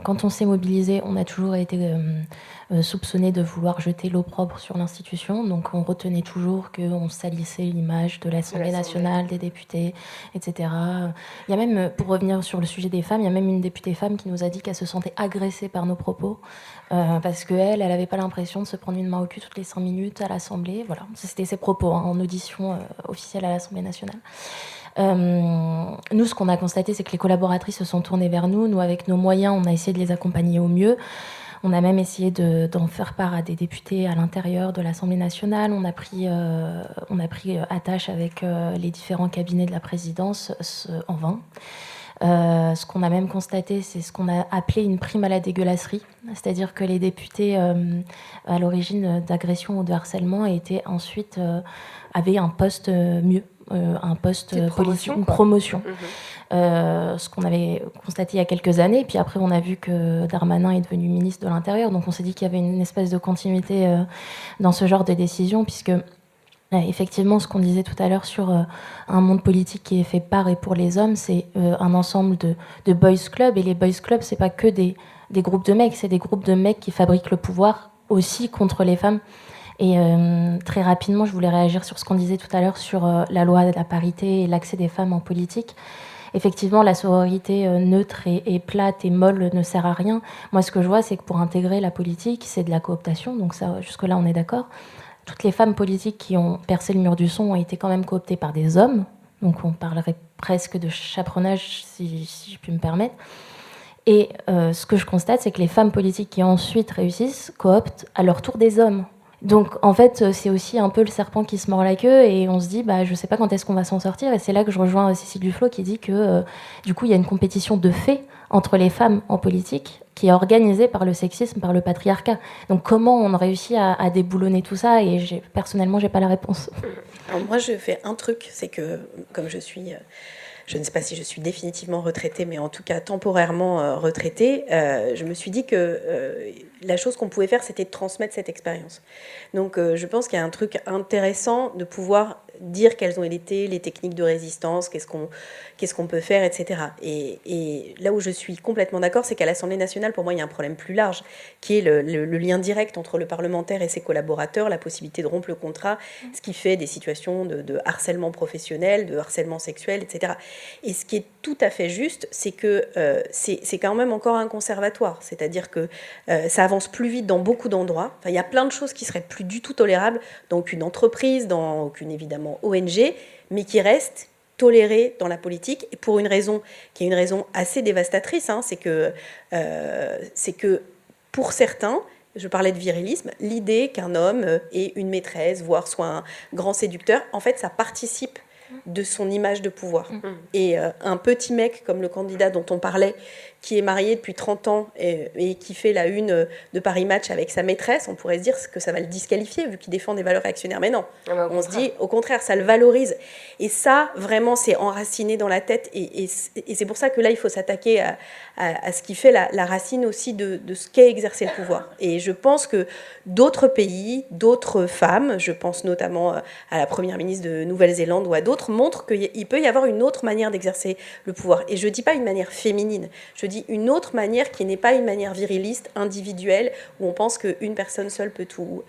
S1: quand on s'est mobilisé, on a toujours été soupçonné de vouloir jeter l'opprobre sur l'institution. Donc on retenait toujours qu'on salissait l'image de l'Assemblée nationale, des députés, etc. Il y a même, pour revenir sur le sujet des femmes, il y a même une députée femme qui nous a dit qu'elle se sentait agressée par nos propos, parce qu'elle n'avait pas l'impression de se prendre une main au cul toutes les 5 minutes à l'Assemblée. Voilà, c'était ses propos en audition officielle à l'Assemblée nationale. Nous, ce qu'on a constaté, c'est que les collaboratrices se sont tournées vers nous. Nous, avec nos moyens, on a essayé de les accompagner au mieux. On a même essayé d'en faire part à des députés à l'intérieur de l'Assemblée nationale. On a pris attache avec les différents cabinets de la présidence en vain. Ce qu'on a même constaté, c'est ce qu'on a appelé une prime à la dégueulasserie. C'est-à-dire que les députés à l'origine d'agression ou de harcèlement avaient un poste mieux. Un poste politique, une promotion. Ce qu'on avait constaté il y a quelques années. Puis après, on a vu que Darmanin est devenu ministre de l'Intérieur. Donc on s'est dit qu'il y avait une espèce de continuité dans ce genre de décision, puisque effectivement, ce qu'on disait tout à l'heure sur un monde politique qui est fait par et pour les hommes, c'est un ensemble de boys clubs. Et les boys clubs, c'est pas que des groupes de mecs, c'est des groupes de mecs qui fabriquent le pouvoir aussi contre les femmes. Et très rapidement, je voulais réagir sur ce qu'on disait tout à l'heure sur la loi de la parité et l'accès des femmes en politique. Effectivement, la sororité neutre et plate et molle ne sert à rien. Moi, ce que je vois, c'est que pour intégrer la politique, c'est de la cooptation. Donc ça, jusque-là, on est d'accord. Toutes les femmes politiques qui ont percé le mur du son ont été quand même cooptées par des hommes. Donc on parlerait presque de chaperonnage, si je puis me permettre. Et ce que je constate, c'est que les femmes politiques qui ensuite réussissent cooptent à leur tour des hommes. Donc en fait, c'est aussi un peu le serpent qui se mord la queue et on se dit, je sais pas quand est-ce qu'on va s'en sortir. Et c'est là que je rejoins Cécile Duflot qui dit que du coup, il y a une compétition de fait entre les femmes en politique qui est organisée par le sexisme, par le patriarcat. Donc comment on réussit à déboulonner tout ça? Et personnellement, j'ai pas la réponse.
S12: Alors moi, je fais un truc, c'est que comme je ne sais pas si je suis définitivement retraitée, mais en tout cas temporairement retraitée, je me suis dit que la chose qu'on pouvait faire, c'était de transmettre cette expérience. Donc je pense qu'il y a un truc intéressant de pouvoir dire quelles ont été les techniques de résistance, qu'est-ce qu'on peut faire, etc. Et là où je suis complètement d'accord, c'est qu'à l'Assemblée nationale, pour moi, il y a un problème plus large, qui est le lien direct entre le parlementaire et ses collaborateurs, la possibilité de rompre le contrat, ce qui fait des situations de harcèlement professionnel, de harcèlement sexuel, etc. Et ce qui est tout à fait juste, c'est que c'est quand même encore un conservatoire, c'est-à-dire que ça avance plus vite dans beaucoup d'endroits. Enfin, il y a plein de choses qui seraient plus du tout tolérables dans aucune entreprise, dans aucune évidemment ONG, mais qui restent tolérées dans la politique, et pour une raison qui est une raison assez dévastatrice, c'est que pour certains, je parlais de virilisme, l'idée qu'un homme ait une maîtresse, voire soit un grand séducteur, en fait, ça participe de son image de pouvoir. Et un petit mec comme le candidat dont on parlait, qui est marié depuis 30 ans et qui fait la une de Paris Match avec sa maîtresse, on pourrait se dire que ça va le disqualifier vu qu'il défend des valeurs réactionnaires. Mais non, on se dit au contraire, ça le valorise. Et ça, vraiment, c'est enraciné dans la tête. Et c'est pour ça que là, il faut s'attaquer à ce qui fait la racine aussi de ce qu'est exercer le pouvoir. Et je pense que d'autres pays, d'autres femmes, je pense notamment à la première ministre de Nouvelle-Zélande ou à d'autres, montrent qu'il peut y avoir une autre manière d'exercer le pouvoir. Et je ne dis pas une manière féminine, je dis une autre manière qui n'est pas une manière viriliste, individuelle, où on pense qu'une personne seule peut tout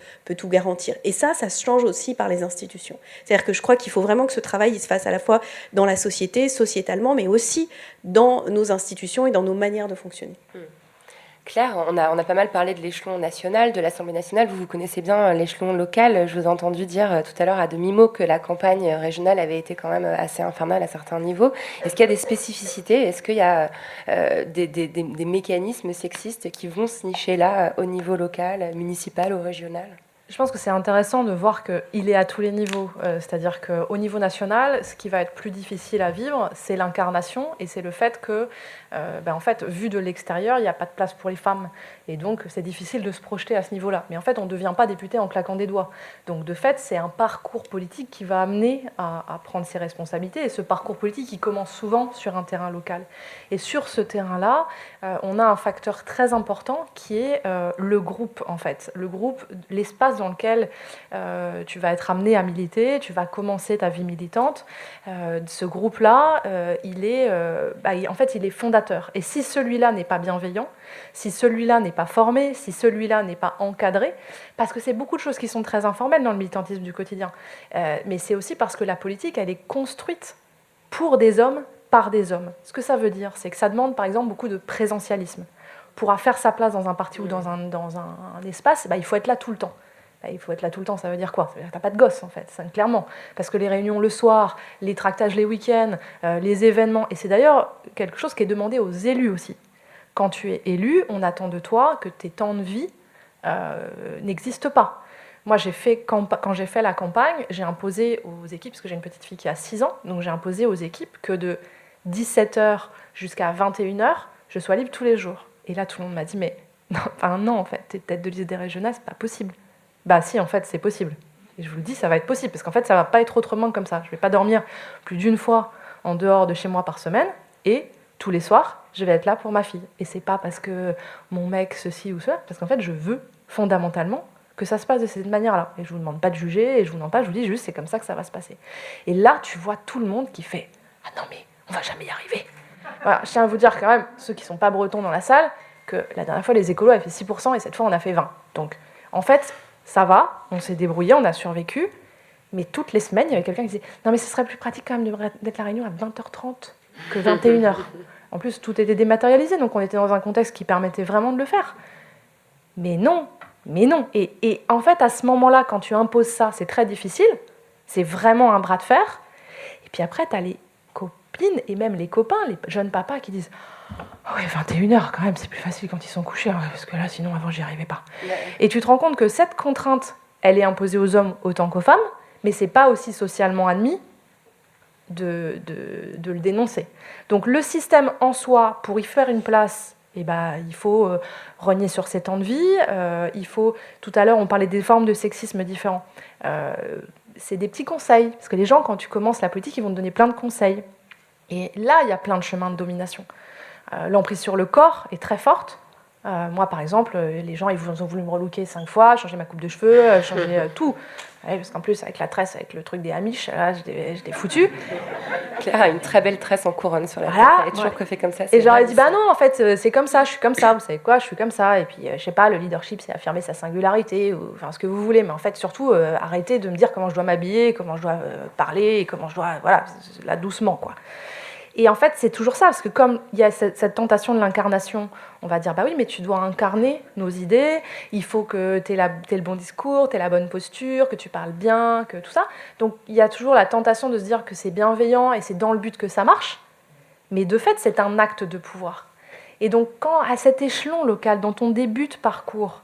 S12: garantir. Et ça se change aussi par les institutions. C'est-à-dire que je crois qu'il faut vraiment que ce travail il se fasse à la fois dans la société, sociétalement, mais aussi dans nos institutions et dans nos manières de fonctionner.
S8: Claire, on a pas mal parlé de l'échelon national, de l'Assemblée nationale. Vous connaissez bien l'échelon local. Je vous ai entendu dire tout à l'heure à demi-mot que la campagne régionale avait été quand même assez infernale à certains niveaux. Est-ce qu'il y a des spécificités? Est-ce qu'il y a des mécanismes sexistes qui vont se nicher là au niveau local, municipal ou régional?
S2: Je pense que c'est intéressant de voir qu'il est à tous les niveaux. C'est-à-dire qu'au niveau national, ce qui va être plus difficile à vivre, c'est l'incarnation et c'est le fait que, en fait, vu de l'extérieur, il n'y a pas de place pour les femmes. Et donc, c'est difficile de se projeter à ce niveau-là. Mais en fait, on ne devient pas député en claquant des doigts. Donc, de fait, c'est un parcours politique qui va amener à prendre ses responsabilités. Et ce parcours politique, il commence souvent sur un terrain local. Et sur ce terrain-là, on a un facteur très important qui est le groupe, en fait. Le groupe, l'espace dans lequel tu vas être amené à militer, tu vas commencer ta vie militante. Ce groupe-là, il est fondateur. Et si celui-là n'est pas bienveillant, si celui-là n'est pas formé, si celui-là n'est pas encadré, parce que c'est beaucoup de choses qui sont très informelles dans le militantisme du quotidien, mais c'est aussi parce que la politique, elle est construite pour des hommes, par des hommes. Ce que ça veut dire, c'est que ça demande par exemple beaucoup de présentialisme. Pour faire sa place dans un parti ou dans un espace, il faut être là tout le temps. Il faut être là tout le temps, ça veut dire quoi? Ça veut dire que t'as pas de gosse, en fait, ça, clairement. Parce que les réunions le soir, les tractages les week-ends, les événements, et c'est d'ailleurs quelque chose qui est demandé aux élus aussi. Quand tu es élu, on attend de toi que tes temps de vie n'existent pas. Moi, quand j'ai fait la campagne, j'ai imposé aux équipes, parce que j'ai une petite fille qui a 6 ans, donc j'ai imposé aux équipes que de 17h jusqu'à 21h, je sois libre tous les jours. Et là, tout le monde m'a dit, mais non, en fait, t'es tête de liste des régionales, c'est pas possible. Bah si, en fait, c'est possible. Et je vous le dis, ça va être possible, parce qu'en fait, ça va pas être autrement comme ça. Je vais pas dormir plus d'une fois en dehors de chez moi par semaine, et tous les soirs, je vais être là pour ma fille. Et c'est pas parce que mon mec ceci ou cela, parce qu'en fait, je veux fondamentalement que ça se passe de cette manière-là. Et je vous demande pas de juger, et je vous demande pas, je vous dis juste, c'est comme ça que ça va se passer. Et là, tu vois tout le monde qui fait « Ah non, mais on va jamais y arriver ». Voilà, je tiens à vous dire quand même, ceux qui sont pas bretons dans la salle, que la dernière fois, les écolos avaient fait 6%, et cette fois, on a fait 20%. Donc, en fait, ça va, on s'est débrouillé, on a survécu, mais toutes les semaines, il y avait quelqu'un qui disait « Non, mais ce serait plus pratique quand même d'être la réunion à 20h30 que 21h ». En plus, tout était dématérialisé, donc on était dans un contexte qui permettait vraiment de le faire. Mais non. Et en fait, à ce moment-là, quand tu imposes ça, c'est très difficile, c'est vraiment un bras de fer. Et puis après, tu as les copines et même les copains, les jeunes papas qui disent « Oh oui, 21h quand même, c'est plus facile quand ils sont couchés, hein, parce que là, sinon, avant, j'y arrivais pas. » Et tu te rends compte que cette contrainte, elle est imposée aux hommes autant qu'aux femmes, mais c'est pas aussi socialement admis de le dénoncer. Donc le système en soi, pour y faire une place, il faut rogner sur ses temps de vie, tout à l'heure on parlait des formes de sexisme différents, c'est des petits conseils, parce que les gens quand tu commences la politique, ils vont te donner plein de conseils. Et là, il y a plein de chemins de domination. L'emprise sur le corps est très forte. Moi, par exemple, les gens ils ont voulu me relooker 5 fois, changer ma coupe de cheveux, changer tout. Ouais, parce qu'en plus, avec la tresse, avec le truc des Amish, là, je l'ai foutu.
S8: Claire a une très belle tresse en couronne sur la tête. Elle est toujours coiffée comme ça.
S2: Et j'aurais dit, bah non, en fait, c'est comme ça, je suis comme ça. Vous savez quoi, je suis comme ça. Et puis, je sais pas, le leadership, c'est affirmer sa singularité, ou enfin, ce que vous voulez. Mais en fait, surtout, arrêtez de me dire comment je dois m'habiller, comment je dois parler, comment je dois... Voilà, là, doucement, quoi. Et en fait, c'est toujours ça, parce que comme il y a cette tentation de l'incarnation, on va dire, bah oui, mais tu dois incarner nos idées, il faut que tu aies le bon discours, tu aies la bonne posture, que tu parles bien, que tout ça. Donc, il y a toujours la tentation de se dire que c'est bienveillant et c'est dans le but que ça marche, mais de fait, c'est un acte de pouvoir. Et donc, quand à cet échelon local, dans ton début de parcours,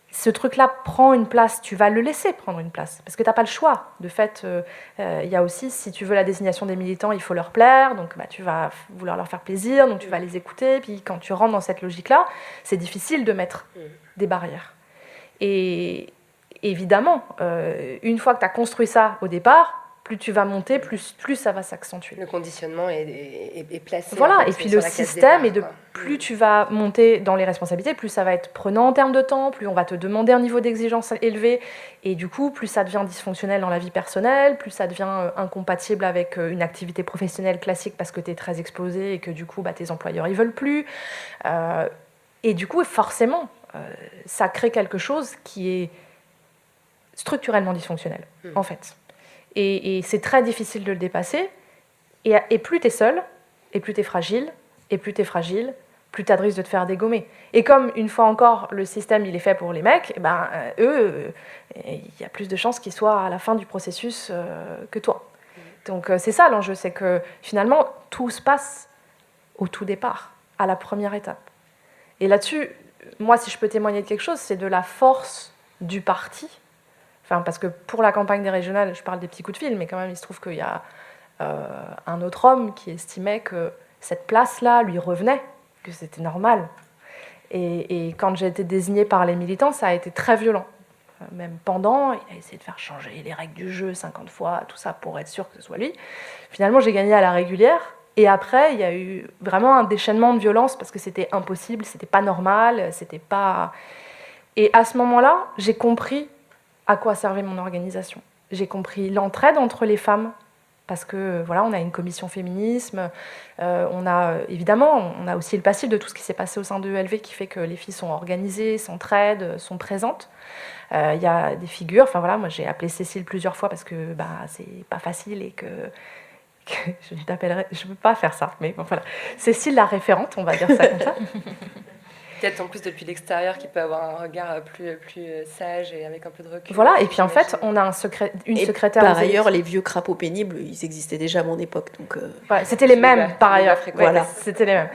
S2: ce truc-là prend une place, tu vas le laisser prendre une place, parce que tu n'as pas le choix. De fait, il y a aussi, si tu veux la désignation des militants, il faut leur plaire, donc tu vas vouloir leur faire plaisir, donc tu vas les écouter, puis quand tu rentres dans cette logique-là, c'est difficile de mettre des barrières. Et évidemment, une fois que tu as construit ça au départ, plus tu vas monter, plus ça va s'accentuer.
S8: Le conditionnement est placé.
S2: Voilà, et puis le système, et plus tu vas monter dans les responsabilités, plus ça va être prenant en termes de temps, plus on va te demander un niveau d'exigence élevé, et du coup, plus ça devient dysfonctionnel dans la vie personnelle, plus ça devient incompatible avec une activité professionnelle classique parce que tu es très exposé et que du coup, tes employeurs, ils veulent plus. Et du coup, forcément, ça crée quelque chose qui est structurellement dysfonctionnel, en fait. Et c'est très difficile de le dépasser. Et plus t'es seul, et plus t'es fragile, et plus t'es fragile, plus t'as de risque de te faire dégommer. Et comme, une fois encore, le système, il est fait pour les mecs, eux, il y a plus de chances qu'ils soient à la fin du processus que toi. Donc c'est ça l'enjeu, c'est que finalement, tout se passe au tout départ, à la première étape. Et là-dessus, moi, si je peux témoigner de quelque chose, c'est de la force du parti Enfin, parce que pour la campagne des régionales, je parle des petits coups de fil, mais quand même, il se trouve qu'il y a un autre homme qui estimait que cette place-là lui revenait, que c'était normal. Et quand j'ai été désignée par les militants, ça a été très violent. Même pendant, il a essayé de faire changer les règles du jeu 50 fois, tout ça pour être sûr que ce soit lui. Finalement, j'ai gagné à la régulière. Et après, il y a eu vraiment un déchaînement de violence parce que c'était impossible, c'était pas normal, c'était pas... Et à ce moment-là, j'ai compris à quoi servait mon organisation. J'ai compris l'entraide entre les femmes, parce que voilà, on a une commission féminisme, on a aussi le passif de tout ce qui s'est passé au sein de ELV qui fait que les filles sont organisées, s'entraident, sont présentes. Il y a des figures, enfin voilà, moi j'ai appelé Cécile plusieurs fois parce que c'est pas facile et que je ne peux pas faire ça, mais bon, voilà. Cécile la référente, on va dire ça comme ça.
S8: Peut-être en plus depuis l'extérieur qui peut avoir un regard plus sage et avec un peu de recul.
S2: Voilà, et puis en fait, on a une secrétaire...
S12: Par ailleurs, les vieux crapauds pénibles, ils existaient déjà à mon époque. Donc
S2: ouais, c'était les mêmes, par ailleurs.
S12: Voilà.
S2: C'était les mêmes.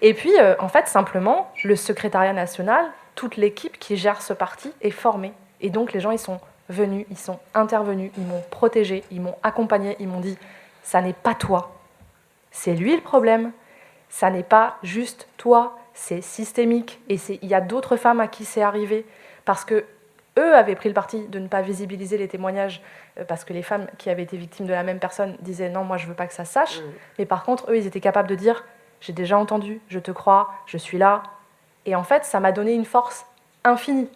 S2: Et puis, en fait, simplement, le secrétariat national, toute l'équipe qui gère ce parti est formée. Et donc, les gens, ils sont venus, ils sont intervenus, ils m'ont protégée, ils m'ont accompagnée, ils m'ont dit, ça n'est pas toi, c'est lui le problème, ça n'est pas juste toi, c'est systémique. Et il y a d'autres femmes à qui c'est arrivé, parce que eux avaient pris le parti de ne pas visibiliser les témoignages, parce que les femmes qui avaient été victimes de la même personne disaient non, moi je veux pas que ça se sache. Mais par contre, eux, ils étaient capables de dire j'ai déjà entendu, je te crois, je suis là. Et en fait, ça m'a donné une force infinie.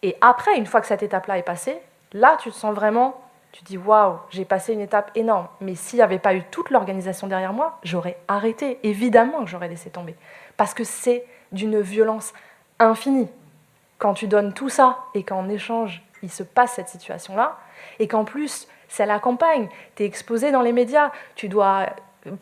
S2: Et après, une fois que cette étape-là est passée, là, tu te sens vraiment, tu te dis waouh, j'ai passé une étape énorme. Mais s'il n'y avait pas eu toute l'organisation derrière moi, j'aurais arrêté. Évidemment que j'aurais laissé tomber. Parce que c'est d'une violence infinie. Quand tu donnes tout ça et qu'en échange, il se passe cette situation-là, et qu'en plus, c'est la campagne, tu es exposé dans les médias, tu dois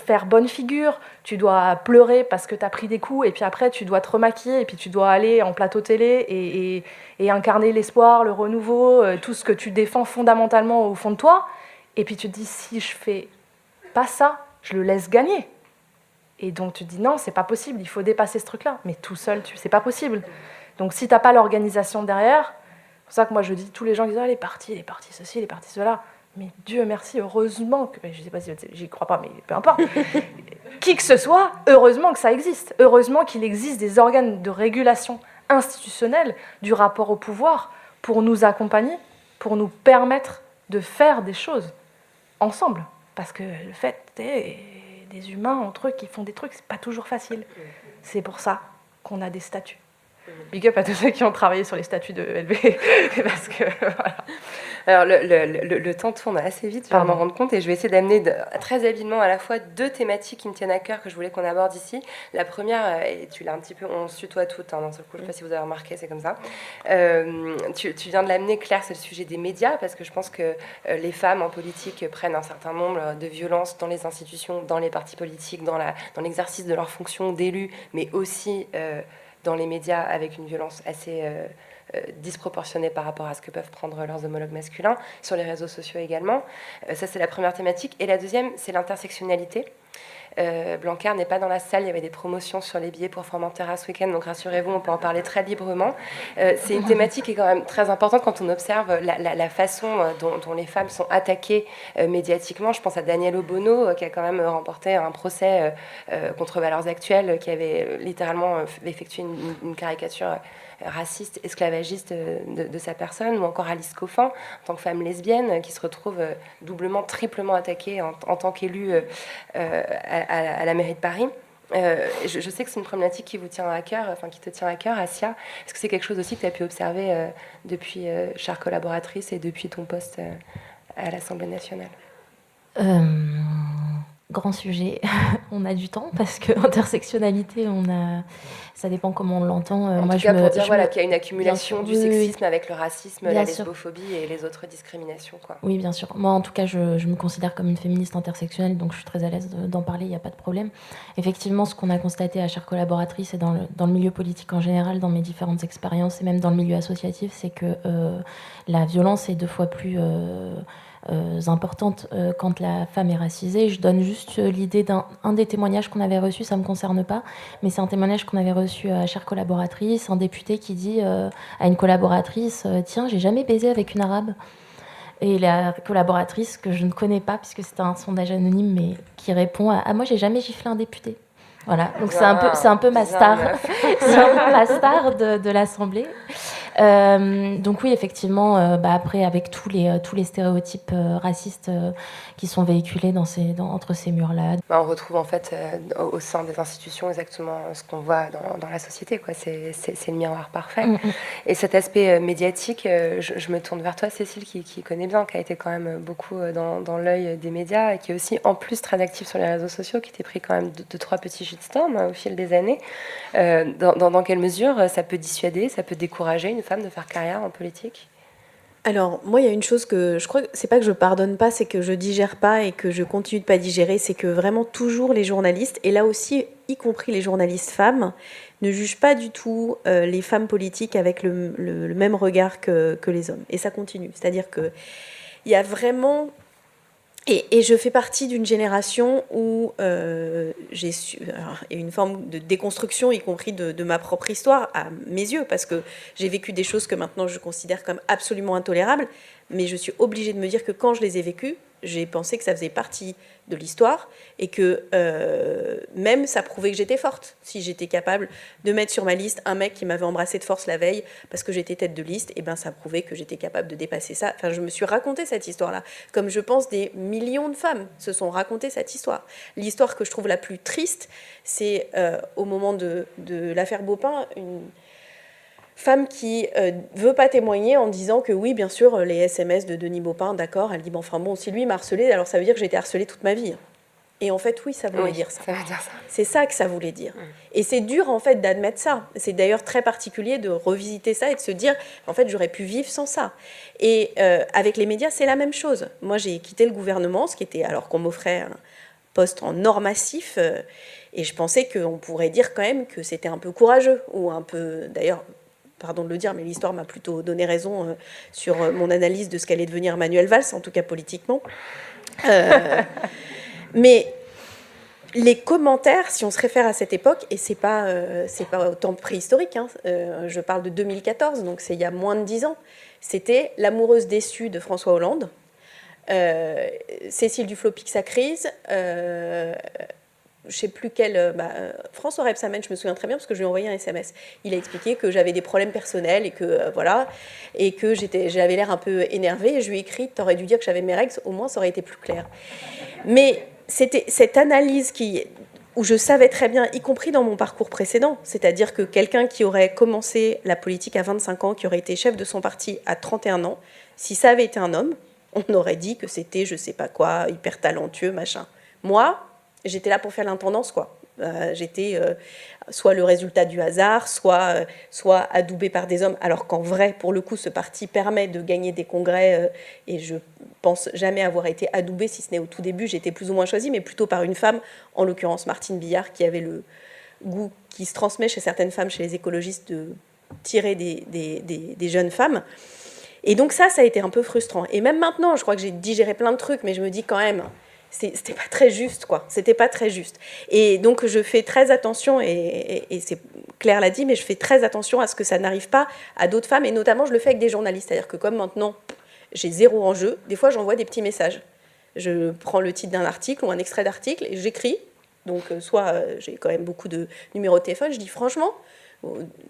S2: faire bonne figure, tu dois pleurer parce que tu as pris des coups, et puis après, tu dois te remaquiller, et puis tu dois aller en plateau télé et incarner l'espoir, le renouveau, tout ce que tu défends fondamentalement au fond de toi, et puis tu te dis, si je fais pas ça, je le laisse gagner. Et donc tu te dis, non, c'est pas possible, il faut dépasser ce truc-là. Mais tout seul, c'est pas possible. Donc si t'as pas l'organisation derrière, c'est pour ça que moi je dis, tous les gens qui disent, les partis ceci, les partis cela, mais Dieu merci, heureusement que, je sais pas si j'y crois pas, mais peu importe, qui que ce soit, heureusement que ça existe, heureusement qu'il existe des organes de régulation institutionnelle du rapport au pouvoir pour nous accompagner, pour nous permettre de faire des choses ensemble. Parce que le fait est, des humains entre eux qui font des trucs, c'est pas toujours facile. C'est pour ça qu'on a des statuts. Big up à tous ceux qui ont travaillé sur les statuts de LV, parce que voilà.
S8: Alors le temps tourne assez vite, je vais m'en rendre compte, et je vais essayer d'amener très habilement à la fois deux thématiques qui me tiennent à cœur que je voulais qu'on aborde ici. La première, et tu l'as un petit peu, on se tutoie toutes, d'un seul coup, je ne sais pas si vous avez remarqué, c'est comme ça. Tu viens de l'amener, Claire, c'est le sujet des médias, parce que je pense que les femmes en politique prennent un certain nombre de violences dans les institutions, dans les partis politiques, dans l'exercice de leur fonction d'élu, mais aussi dans les médias avec une violence assez disproportionnée par rapport à ce que peuvent prendre leurs homologues masculins, sur les réseaux sociaux également. Ça, c'est la première thématique. Et la deuxième, c'est l'intersectionnalité. Blanquer n'est pas dans la salle, il y avait des promotions sur les billets pour Formentera ce week-end, donc rassurez-vous, on peut en parler très librement. C'est une thématique qui est quand même très importante quand on observe la façon dont les femmes sont attaquées médiatiquement. Je pense à Daniel Obono, qui a quand même remporté un procès contre Valeurs Actuelles, qui avait littéralement effectué une caricature raciste, esclavagiste de sa personne, ou encore Alice Coffin, en tant que femme lesbienne, qui se retrouve doublement, triplement attaquée en tant qu'élue à la mairie de Paris. Je sais que c'est une problématique qui vous tient à cœur, enfin qui te tient à cœur, Assia. Est-ce que c'est quelque chose aussi que tu as pu observer depuis chère collaboratrice et depuis ton poste à l'Assemblée nationale?
S1: Grand sujet. On a du temps parce que intersectionnalité, ça dépend comment on l'entend.
S8: En tout cas, pour dire qu'il y a une accumulation du sexisme avec le racisme, la lesbophobie et les autres discriminations, quoi.
S1: Oui, bien sûr. Moi, en tout cas, je me considère comme une féministe intersectionnelle, donc je suis très à l'aise d'en parler, il n'y a pas de problème. Effectivement, ce qu'on a constaté à chère collaboratrice et dans le milieu politique en général, dans mes différentes expériences et même dans le milieu associatif, c'est que la violence est 2 fois plus importantes quand la femme est racisée. Je donne juste l'idée d'un des témoignages qu'on avait reçus, ça ne me concerne pas, mais c'est un témoignage qu'on avait reçu à Chère collaboratrice, un député qui dit à une collaboratrice « Tiens, j'ai jamais baisé avec une arabe ». Et la collaboratrice, que je ne connais pas, puisque c'est un sondage anonyme, mais qui répond à « moi, j'ai jamais giflé un député ». Voilà, donc c'est un peu ma star, c'est un peu ma star de l'Assemblée. Donc oui, effectivement, après, avec tous les stéréotypes racistes qui sont véhiculés entre ces murs-là.
S8: On retrouve en fait au sein des institutions exactement ce qu'on voit dans la société, quoi. C'est le miroir parfait. Et cet aspect médiatique, je me tourne vers toi, Cécile, qui connaît bien, qui a été quand même beaucoup dans l'œil des médias et qui est aussi en plus très active sur les réseaux sociaux, qui t'est pris quand même 2-3 petits shitstorms au fil des années. Dans quelle mesure ça peut dissuader, ça peut décourager une femme de faire carrière en politique ?
S12: Alors, moi, il y a une chose que je crois que c'est pas que je pardonne pas, c'est que je digère pas et que je continue de pas digérer, c'est que vraiment toujours les journalistes, et là aussi, y compris les journalistes femmes, ne jugent pas du tout les femmes politiques avec le même regard que les hommes. Et ça continue. C'est-à-dire que il y a vraiment... Et je fais partie d'une génération où il y a une forme de déconstruction, y compris de ma propre histoire, à mes yeux, parce que j'ai vécu des choses que maintenant je considère comme absolument intolérables, mais je suis obligée de me dire que quand je les ai vécues, j'ai pensé que ça faisait partie de l'histoire et que même ça prouvait que j'étais forte. Si j'étais capable de mettre sur ma liste un mec qui m'avait embrassé de force la veille parce que j'étais tête de liste, et ben ça prouvait que j'étais capable de dépasser ça. Enfin, je me suis raconté cette histoire-là, comme je pense des millions de femmes se sont racontées cette histoire. L'histoire que je trouve la plus triste, c'est au moment de l'affaire Baupin, une femme qui veut pas témoigner en disant que oui, bien sûr, les SMS de Denis Baupin, d'accord, elle dit, bon, enfin bon, si lui m'a harcelée, alors ça veut dire que j'ai été harcelée toute ma vie. Et en fait, oui, ça voulait dire ça.
S8: Ça veut dire ça.
S12: C'est ça que ça voulait dire. Et c'est dur, en fait, d'admettre ça. C'est d'ailleurs très particulier de revisiter ça et de se dire, en fait, j'aurais pu vivre sans ça. Et avec les médias, c'est la même chose. Moi, j'ai quitté le gouvernement, ce qui était alors qu'on m'offrait un poste en or massif, et je pensais qu'on pourrait dire quand même que c'était un peu courageux, ou un peu, d'ailleurs... Pardon de le dire, mais l'histoire m'a plutôt donné raison sur mon analyse de ce qu'allait devenir Manuel Valls, en tout cas politiquement. Mais les commentaires, si on se réfère à cette époque, et c'est pas autant préhistorique, hein, je parle de 2014, donc c'est il y a moins de 10 ans, c'était l'amoureuse déçue de François Hollande, Cécile Duflot pique sa crise, je ne sais plus quel... François Rebsamen, je me souviens très bien parce que je lui ai envoyé un SMS. Il a expliqué que j'avais des problèmes personnels et que voilà, et que j'avais l'air un peu énervée. Et je lui ai écrit, t'aurais dû dire que j'avais mes règles, au moins ça aurait été plus clair. Mais c'était cette analyse où je savais très bien, y compris dans mon parcours précédent, c'est-à-dire que quelqu'un qui aurait commencé la politique à 25 ans, qui aurait été chef de son parti à 31 ans, si ça avait été un homme, on aurait dit que c'était je sais pas quoi, hyper talentueux, machin. Moi, j'étais là pour faire l'intendance, quoi. J'étais soit le résultat du hasard, soit adoubée par des hommes, alors qu'en vrai, pour le coup, ce parti permet de gagner des congrès, et je pense jamais avoir été adoubée, si ce n'est au tout début, j'étais plus ou moins choisie, mais plutôt par une femme, en l'occurrence Martine Billard, qui avait le goût qui se transmet chez certaines femmes, chez les écologistes, de tirer des jeunes femmes. Et donc ça a été un peu frustrant. Et même maintenant, je crois que j'ai digéré plein de trucs, mais je me dis quand même... C'était pas très juste, quoi. C'était pas très juste. Et donc, je fais très attention, et c'est Claire l'a dit, mais je fais très attention à ce que ça n'arrive pas à d'autres femmes, et notamment, je le fais avec des journalistes. C'est-à-dire que comme maintenant, j'ai zéro enjeu, des fois, j'envoie des petits messages. Je prends le titre d'un article ou un extrait d'article, et j'écris. Donc, soit j'ai quand même beaucoup de numéros de téléphone, je dis franchement,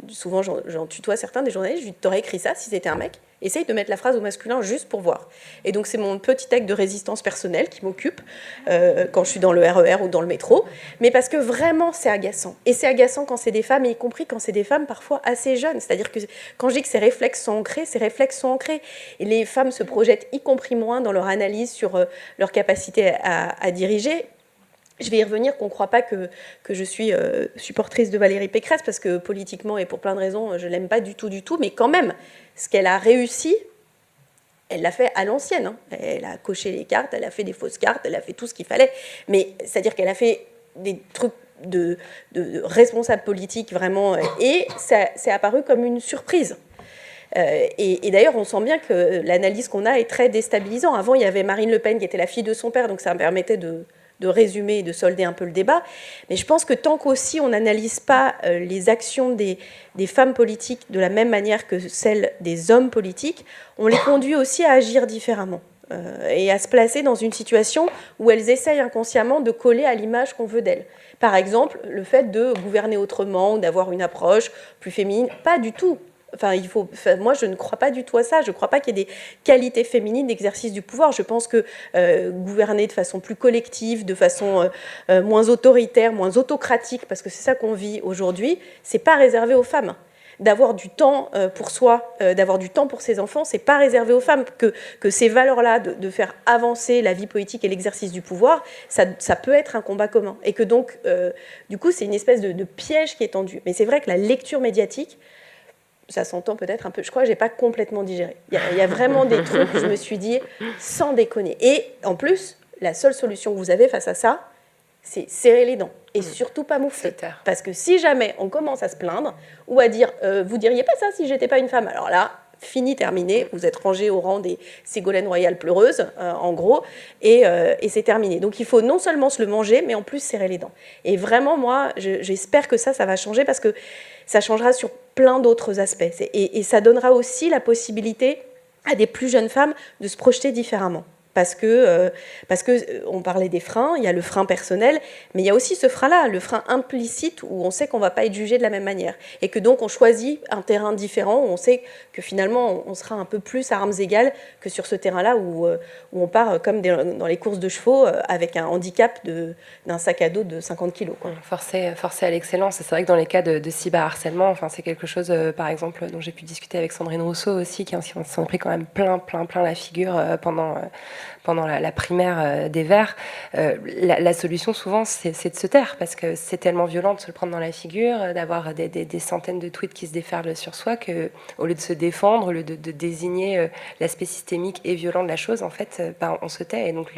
S12: souvent j'en tutoie certains des journalistes, je dis t'aurais écrit ça si c'était un mec, essaye de mettre la phrase au masculin juste pour voir. Et donc c'est mon petit acte de résistance personnelle qui m'occupe quand je suis dans le RER ou dans le métro, mais parce que vraiment c'est agaçant. Et c'est agaçant quand c'est des femmes, et y compris quand c'est des femmes parfois assez jeunes. C'est-à-dire que quand je dis que ces réflexes sont ancrés, et les femmes se projettent y compris moins dans leur analyse sur leur capacité à diriger. Je vais y revenir, qu'on ne croit pas que je suis supportrice de Valérie Pécresse, parce que politiquement et pour plein de raisons, je ne l'aime pas du tout, mais quand même, ce qu'elle a réussi, elle l'a fait à l'ancienne. Hein. Elle a coché les cartes, elle a fait des fausses cartes, elle a fait tout ce qu'il fallait. Mais c'est-à-dire qu'elle a fait des trucs de responsable politique, vraiment, et ça c'est apparu comme une surprise. Et d'ailleurs, on sent bien que l'analyse qu'on a est très déstabilisante. Avant, il y avait Marine Le Pen qui était la fille de son père, donc ça me permettait de résumer et de solder un peu le débat. Mais je pense que tant qu'aussi on n'analyse pas les actions des femmes politiques de la même manière que celles des hommes politiques, on les conduit aussi à agir différemment. Et à se placer dans une situation où elles essayent inconsciemment de coller à l'image qu'on veut d'elles. Par exemple, le fait de gouverner autrement ou d'avoir une approche plus féminine, pas du tout. Moi, je ne crois pas du tout à ça. Je ne crois pas qu'il y ait des qualités féminines d'exercice du pouvoir. Je pense que gouverner de façon plus collective, de façon moins autoritaire, moins autocratique, parce que c'est ça qu'on vit aujourd'hui, c'est pas réservé aux femmes. D'avoir du temps pour soi, d'avoir du temps pour ses enfants, c'est pas réservé aux femmes. Que ces valeurs-là, de faire avancer la vie politique et l'exercice du pouvoir, ça peut être un combat commun. Et que donc, du coup, c'est une espèce de piège qui est tendu. Mais c'est vrai que la lecture médiatique, ça s'entend peut-être un peu, je crois que je n'ai pas complètement digéré. Il y a vraiment des trucs où je me suis dit, sans déconner. Et en plus, la seule solution que vous avez face à ça, c'est serrer les dents. Et surtout pas moufler. Parce que si jamais on commence à se plaindre, ou à dire, vous diriez pas ça si j'étais pas une femme, alors là, fini, terminé, vous êtes rangé au rang des Ségolènes royales pleureuses, en gros, et c'est terminé. Donc il faut non seulement se le manger, mais en plus serrer les dents. Et vraiment, moi, j'espère que ça va changer, parce que ça changera sur plein d'autres aspects. Et ça donnera aussi la possibilité à des plus jeunes femmes de se projeter différemment. Parce que on parlait des freins, il y a le frein personnel, mais il y a aussi ce frein-là, le frein implicite, où on sait qu'on ne va pas être jugé de la même manière. Et que donc on choisit un terrain différent, où on sait que finalement on sera un peu plus à armes égales que sur ce terrain-là, où on part comme dans les courses de chevaux, avec un handicap d'un sac à dos de 50 kilos. Quoi.
S8: Forcer à l'excellence. Et c'est vrai que dans les cas de cyberharcèlement, c'est quelque chose, par exemple, dont j'ai pu discuter avec Sandrine Rousseau aussi, qui s'en a pris quand même plein la figure pendant la primaire des Verts. La solution, souvent, c'est de se taire, parce que c'est tellement violent de se le prendre dans la figure, d'avoir des centaines de tweets qui se déferlent sur soi, qu'au lieu de se défendre, au lieu de désigner l'aspect systémique et violent de la chose, en fait, on se tait. Et donc,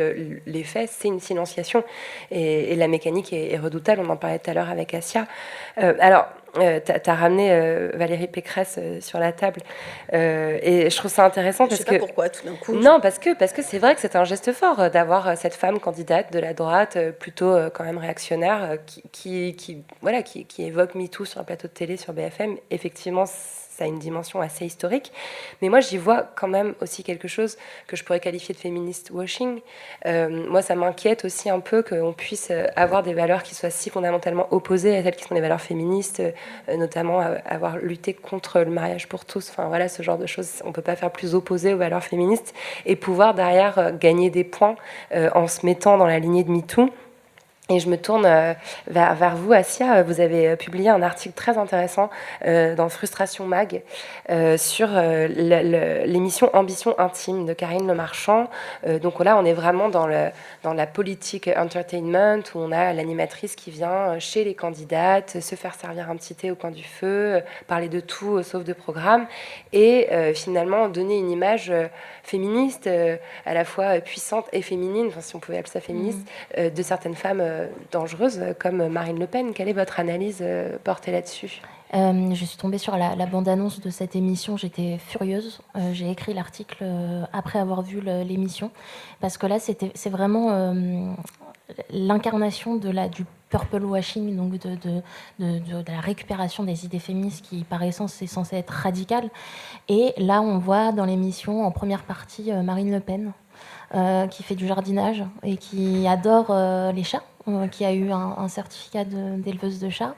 S8: l'effet, c'est une silenciation. Et la mécanique est redoutable. On en parlait tout à l'heure avec Assia. T'as ramené Valérie Pécresse sur la table, et je trouve ça intéressant parce que...
S12: Je sais pas pourquoi tout d'un coup.
S8: Non, parce que c'est vrai que c'est un geste fort d'avoir cette femme candidate de la droite, plutôt quand même réactionnaire, qui évoque MeToo sur un plateau de télé sur BFM. Effectivement, ça a une dimension assez historique, mais moi j'y vois quand même aussi quelque chose que je pourrais qualifier de féministe washing. Moi, ça m'inquiète aussi un peu qu'on puisse avoir des valeurs qui soient si fondamentalement opposées à celles qui sont des valeurs féministes, notamment avoir lutté contre le mariage pour tous. Enfin voilà, ce genre de choses, on peut pas faire plus opposé aux valeurs féministes et pouvoir derrière gagner des points en se mettant dans la lignée de MeToo. Et je me tourne vers vous, Assia. Vous avez publié un article très intéressant dans Frustration Mag sur l'émission Ambition Intime de Karine Le Marchand. Donc là, on est vraiment dans la politique entertainment, où on a l'animatrice qui vient chez les candidates, se faire servir un petit thé au coin du feu, parler de tout sauf de programme, et finalement donner une image féministe, à la fois puissante et féminine, enfin, si on pouvait appeler ça féministe, de certaines femmes dangereuses comme Marine Le Pen. Quelle est votre analyse portée là-dessus ?
S1: Je suis tombée sur la bande-annonce de cette émission, j'étais furieuse. J'ai écrit l'article après avoir vu l'émission, parce que là, c'est vraiment l'incarnation du purple washing, donc de la récupération des idées féministes qui, par essence, est censée être radicale. Et là, on voit dans l'émission, en première partie, Marine Le Pen, qui fait du jardinage et qui adore les chats, qui a eu un certificat d'éleveuse de chats,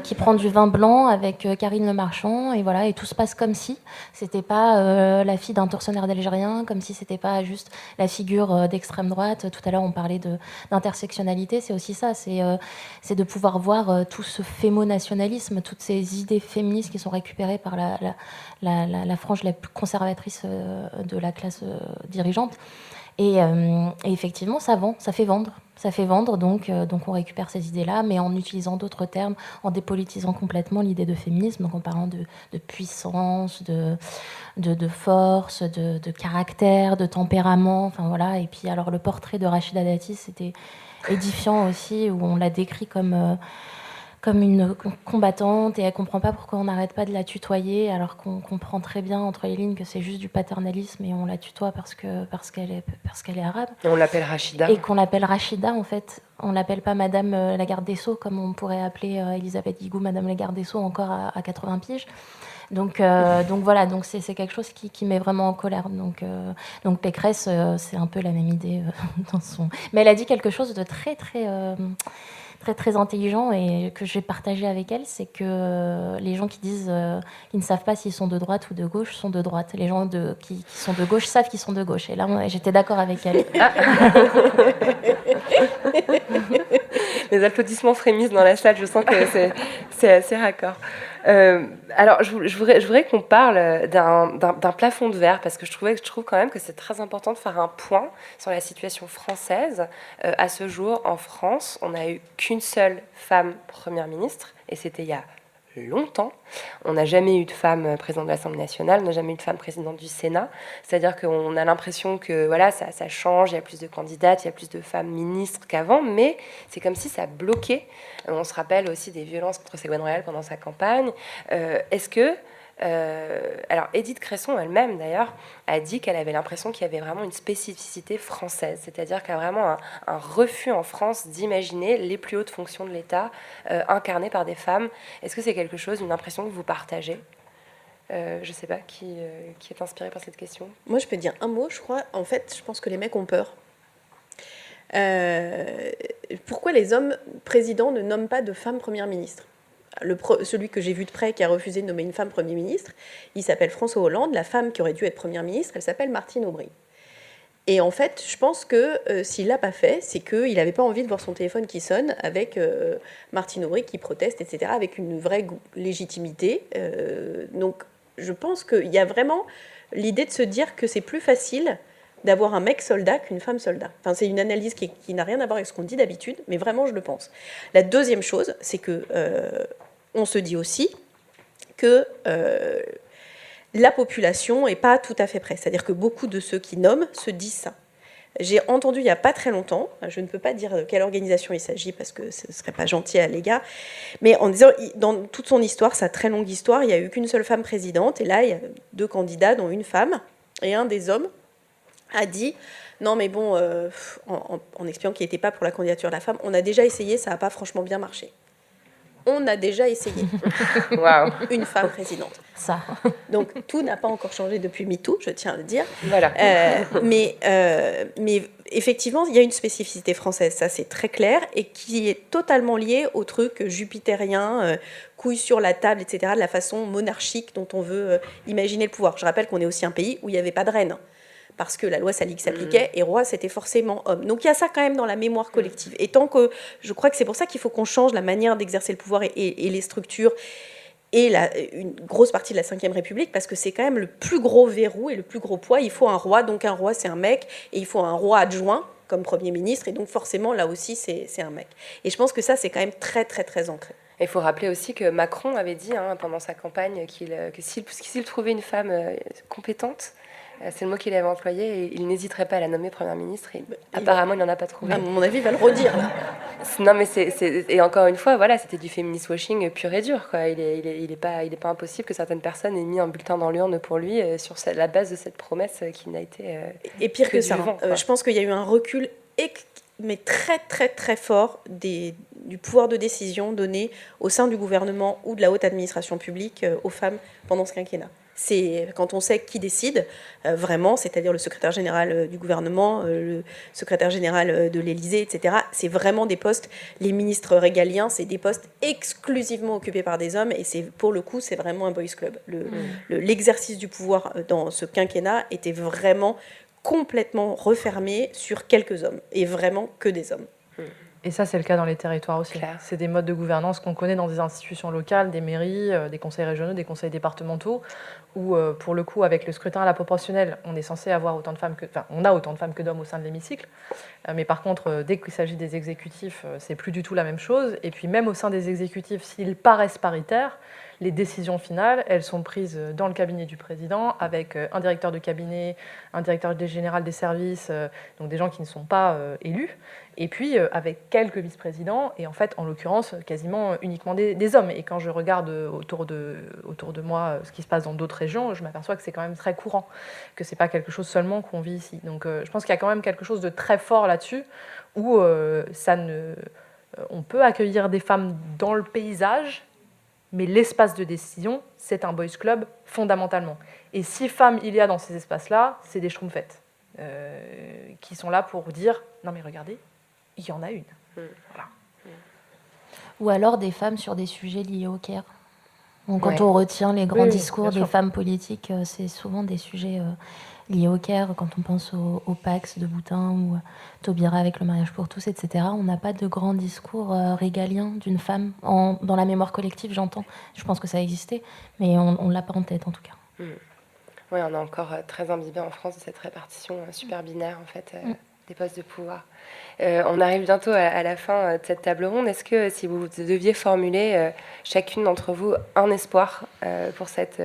S1: qui prend du vin blanc avec Karine Le Marchand, et voilà, et tout se passe comme si c'était pas la fille d'un tortionnaire d'Algérien, comme si c'était pas juste la figure d'extrême droite. Tout à l'heure, on parlait d'intersectionnalité, c'est aussi ça, c'est de pouvoir voir tout ce fémonationalisme, toutes ces idées féministes qui sont récupérées par la frange la plus conservatrice de la classe dirigeante. Et effectivement, ça fait vendre, donc on récupère ces idées-là, mais en utilisant d'autres termes, en dépolitisant complètement l'idée de féminisme, donc en parlant de puissance, de force, de caractère, de tempérament, enfin voilà. Et puis alors le portrait de Rachida Dati, c'était édifiant aussi, où on l'a décrit comme comme une combattante et elle comprend pas pourquoi on n'arrête pas de la tutoyer alors qu'on comprend très bien entre les lignes que c'est juste du paternalisme et on la tutoie parce qu'elle est arabe.
S8: Et on l'appelle Rachida.
S1: Et qu'on l'appelle Rachida en fait. On l'appelle pas Madame la garde des Sceaux comme on pourrait appeler Elisabeth Guigou Madame la garde des Sceaux encore à 80 piges. Donc voilà, donc c'est quelque chose qui met vraiment en colère. Donc Pécresse, c'est un peu la même idée dans son. Mais elle a dit quelque chose de très très intelligent et que j'ai partagé avec elle, c'est que les gens qui disent qu'ils ne savent pas s'ils sont de droite ou de gauche sont de droite. Les gens qui sont de gauche savent qu'ils sont de gauche. Et là, j'étais d'accord avec elle.
S8: Les applaudissements frémissent dans la salle, je sens que c'est assez raccord. Alors, je voudrais qu'on parle d'un plafond de verre, parce que je trouve quand même que c'est très important de faire un point sur la situation française. À ce jour, en France, on n'a eu qu'une seule femme première ministre, et c'était il y a longtemps. On n'a jamais eu de femme présidente de l'Assemblée nationale, on n'a jamais eu de femme présidente du Sénat. C'est-à-dire qu'on a l'impression que voilà, ça change, il y a plus de candidates, il y a plus de femmes ministres qu'avant, mais c'est comme si ça bloquait. On se rappelle aussi des violences contre Ségolène Royal pendant sa campagne. Est-ce que... alors, Édith Cresson elle-même, d'ailleurs, a dit qu'elle avait l'impression qu'il y avait vraiment une spécificité française, c'est-à-dire qu'il y a vraiment un refus en France d'imaginer les plus hautes fonctions de l'État incarnées par des femmes. Est-ce que c'est quelque chose, une impression que vous partagez ? Je ne sais pas qui est inspiré par cette question.
S12: Moi, je peux dire un mot, je crois. En fait, je pense que les mecs ont peur. Pourquoi les hommes présidents ne nomment pas de femmes première ministre ? Celui que j'ai vu de près qui a refusé de nommer une femme Premier ministre, il s'appelle François Hollande. La femme qui aurait dû être Première ministre, elle s'appelle Martine Aubry. Et en fait, je pense que s'il ne l'a pas fait, c'est qu'il n'avait pas envie de voir son téléphone qui sonne avec Martine Aubry qui proteste, etc., avec une vraie légitimité. Donc, je pense qu'il y a vraiment l'idée de se dire que c'est plus facile d'avoir un mec soldat qu'une femme soldat. Enfin, c'est une analyse qui n'a rien à voir avec ce qu'on dit d'habitude, mais vraiment, je le pense. La deuxième chose, c'est que on se dit aussi que la population n'est pas tout à fait prête. C'est-à-dire que beaucoup de ceux qui nomment se disent ça. J'ai entendu il n'y a pas très longtemps, je ne peux pas dire de quelle organisation il s'agit parce que ce ne serait pas gentil à l'égard, mais en disant, dans toute son histoire, sa très longue histoire, il n'y a eu qu'une seule femme présidente, et là, il y a 2 candidats, dont une femme, et un des hommes a dit non mais bon, en expliquant qu'il n'était pas pour la candidature de la femme, on a déjà essayé, ça n'a pas franchement bien marché. On a déjà essayé.
S8: Wow.
S12: Une femme présidente.
S1: Ça.
S12: Donc tout n'a pas encore changé depuis MeToo, je tiens à le dire.
S8: Voilà.
S12: Mais effectivement, il y a une spécificité française, ça c'est très clair, et qui est totalement liée au truc jupitérien, couilles sur la table, etc., de la façon monarchique dont on veut imaginer le pouvoir. Je rappelle qu'on est aussi un pays où il n'y avait pas de reine, parce que la loi Salique s'appliquait, et roi, c'était forcément homme. Donc il y a ça quand même dans la mémoire collective. Et tant que, je crois que c'est pour ça qu'il faut qu'on change la manière d'exercer le pouvoir et les structures, et une grosse partie de la Ve République, parce que c'est quand même le plus gros verrou et le plus gros poids. Il faut un roi, donc un roi, c'est un mec, et il faut un roi adjoint, comme Premier ministre, et donc forcément, là aussi, c'est un mec. Et je pense que ça, c'est quand même très, très, très ancré.
S8: Il faut rappeler aussi que Macron avait dit pendant sa campagne que s'il trouvait une femme compétente, c'est le mot qu'il avait employé, et il n'hésiterait pas à la nommer Première ministre. Et apparemment, il n'en a pas trouvé.
S12: À mon avis, il va le redire. Là.
S8: Non, mais et encore une fois, voilà, c'était du féminist washing pur et dur, quoi. Il est pas impossible que certaines personnes aient mis un bulletin dans l'urne pour lui sur la base de cette promesse qui n'a été.
S12: Et pire que ça,
S8: vent,
S12: je pense qu'il y a eu un recul mais très très très fort du pouvoir de décision donné au sein du gouvernement ou de la haute administration publique aux femmes pendant ce quinquennat. C'est quand on sait qui décide vraiment, c'est-à-dire le secrétaire général du gouvernement, le secrétaire général de l'Élysée, etc. C'est vraiment des postes, les ministres régaliens, c'est des postes exclusivement occupés par des hommes, et pour le coup, c'est vraiment un boys club. L'exercice du pouvoir dans ce quinquennat était vraiment complètement refermé sur quelques hommes, et vraiment que des hommes.
S2: Et ça, c'est le cas dans les territoires aussi. Claire. C'est des modes de gouvernance qu'on connaît dans des institutions locales, des mairies, des conseils régionaux, des conseils départementaux, où, pour le coup, avec le scrutin à la proportionnelle, on est censé avoir autant de femmes on a autant de femmes que d'hommes au sein de l'hémicycle. Mais par contre, dès qu'il s'agit des exécutifs, c'est plus du tout la même chose. Et puis même au sein des exécutifs, s'ils paraissent paritaires, les décisions finales, elles sont prises dans le cabinet du président, avec un directeur de cabinet, un directeur général des services, donc des gens qui ne sont pas élus, et puis avec quelques vice-présidents, et en fait, en l'occurrence, quasiment uniquement des hommes. Et quand je regarde autour de moi ce qui se passe dans d'autres régions, je m'aperçois que c'est quand même très courant, que c'est pas quelque chose seulement qu'on vit ici. Donc je pense qu'il y a quand même quelque chose de très fort là-dessus, où on peut accueillir des femmes dans le paysage, mais l'espace de décision, c'est un boys club fondamentalement. Et si femmes il y a dans ces espaces-là, c'est des schtroumpfettes qui sont là pour dire « Non mais regardez, il y en a une. » Voilà.
S1: Ou alors des femmes sur des sujets liés au care. Donc, quand on retient les grands discours des femmes politiques, c'est souvent des sujets liés au care. Quand on pense au Pax de Boutin ou Taubira avec le mariage pour tous, etc., on n'a pas de grands discours régaliens d'une femme. Dans la mémoire collective, j'entends. Je pense que ça existait, mais on ne l'a pas en tête, en tout cas.
S8: Oui, on est encore très imbibé en France de cette répartition super binaire, en fait, des postes de pouvoir. On arrive bientôt à la fin de cette table ronde. Est-ce que si vous deviez formuler chacune d'entre vous un espoir pour cette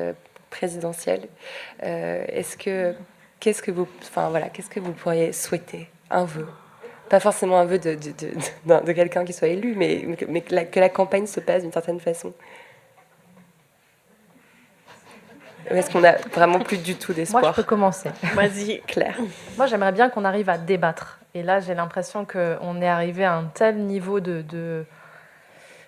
S8: présidentielle, qu'est-ce que vous pourriez souhaiter? Un vœu, pas forcément un vœu de quelqu'un qui soit élu, mais que la campagne se passe d'une certaine façon. Est-ce qu'on n'a vraiment plus du tout d'espoir?
S2: Moi, je peux commencer.
S8: Vas-y, Claire.
S2: Moi, j'aimerais bien qu'on arrive à débattre. Et là, j'ai l'impression qu'on est arrivé à un tel niveau de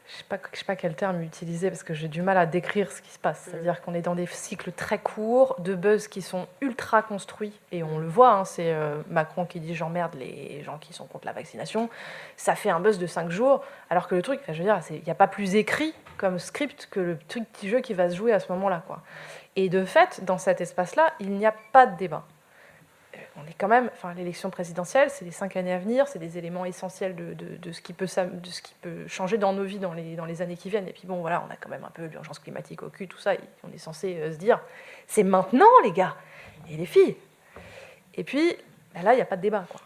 S2: je sais pas quel terme utiliser, parce que j'ai du mal à décrire ce qui se passe. C'est-à-dire qu'on est dans des cycles très courts, de buzz qui sont ultra construits. Et on le voit, c'est Macron qui dit « j'emmerde les gens qui sont contre la vaccination ». Ça fait un buzz de 5 jours, alors que le truc, je veux dire, il n'y a pas plus écrit comme script que le petit jeu qui va se jouer à ce moment-là, quoi. Et de fait, dans cet espace-là, il n'y a pas de débat. On est quand même, l'élection présidentielle, c'est les 5 années à venir, c'est des éléments essentiels de ce qui peut changer dans nos vies dans les années qui viennent. Et puis bon, voilà, on a quand même un peu l'urgence climatique au cul, tout ça. On est censé se dire, c'est maintenant, les gars et les filles. Et puis, là, il n'y a pas de débat, quoi.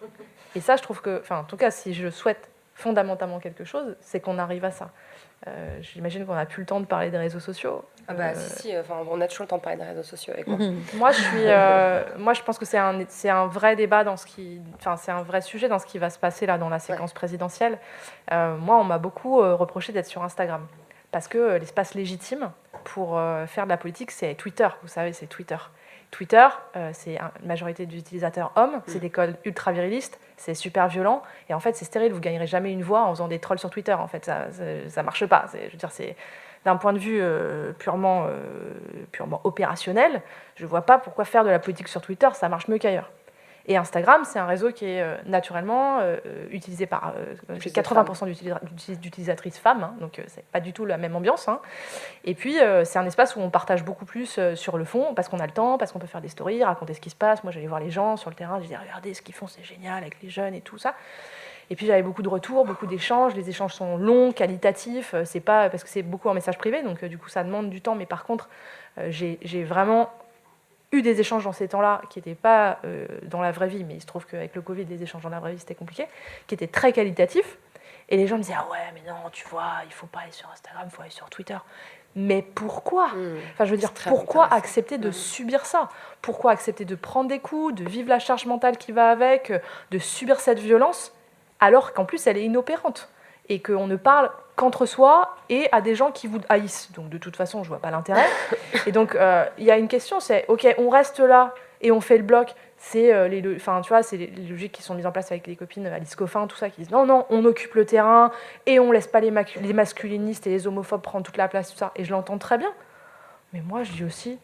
S2: Et ça, je trouve que, en tout cas, si je souhaite fondamentalement quelque chose, c'est qu'on arrive à ça. J'imagine qu'on n'a plus le temps de parler des réseaux sociaux.
S8: Si, on a toujours le temps de parler des réseaux sociaux avec moi.
S2: Moi, je pense que c'est un vrai débat c'est un vrai sujet dans ce qui va se passer là dans la séquence présidentielle. Moi, on m'a beaucoup reproché d'être sur Instagram parce que l'espace légitime pour faire de la politique, c'est Twitter. Vous savez, c'est Twitter. Twitter, c'est une majorité d'utilisateurs hommes, c'est des codes ultra virilistes, c'est super violent, et en fait c'est stérile, vous ne gagnerez jamais une voix en faisant des trolls sur Twitter, en fait, ça ne marche pas. Je veux dire, c'est d'un point de vue purement opérationnel, je ne vois pas pourquoi faire de la politique sur Twitter, ça marche mieux qu'ailleurs. Et Instagram, c'est un réseau qui est naturellement utilisé par 80% d'utilisatrices femmes, donc c'est pas du tout la même ambiance. Et puis, c'est un espace où on partage beaucoup plus sur le fond, parce qu'on a le temps, parce qu'on peut faire des stories, raconter ce qui se passe. Moi, j'allais voir les gens sur le terrain, je disais, regardez ce qu'ils font, c'est génial, avec les jeunes et tout ça. Et puis, j'avais beaucoup de retours, beaucoup d'échanges. Les échanges sont longs, qualitatifs. C'est pas parce que c'est beaucoup en message privé, donc du coup, ça demande du temps. Mais par contre, j'ai vraiment eu des échanges dans ces temps-là qui n'étaient pas dans la vraie vie, mais il se trouve qu'avec le Covid, les échanges dans la vraie vie, c'était compliqué, qui étaient très qualitatifs. Et les gens me disaient « Ah ouais, mais non, tu vois, il ne faut pas aller sur Instagram, il faut aller sur Twitter. » Mais pourquoi ? Je veux dire, pourquoi accepter de subir ça ? Pourquoi accepter de prendre des coups, de vivre la charge mentale qui va avec, de subir cette violence, alors qu'en plus, elle est inopérante et qu'on ne parle qu'entre soi et à des gens qui vous haïssent. Donc, de toute façon, je ne vois pas l'intérêt. Et donc, il y a une question, c'est, OK, on reste là et on fait le bloc. C'est les logiques qui sont mises en place avec les copines Alice Coffin, tout ça, qui disent non, on occupe le terrain et on ne laisse pas les masculinistes et les homophobes prendre toute la place, tout ça. Et je l'entends très bien. Mais moi, je dis aussi,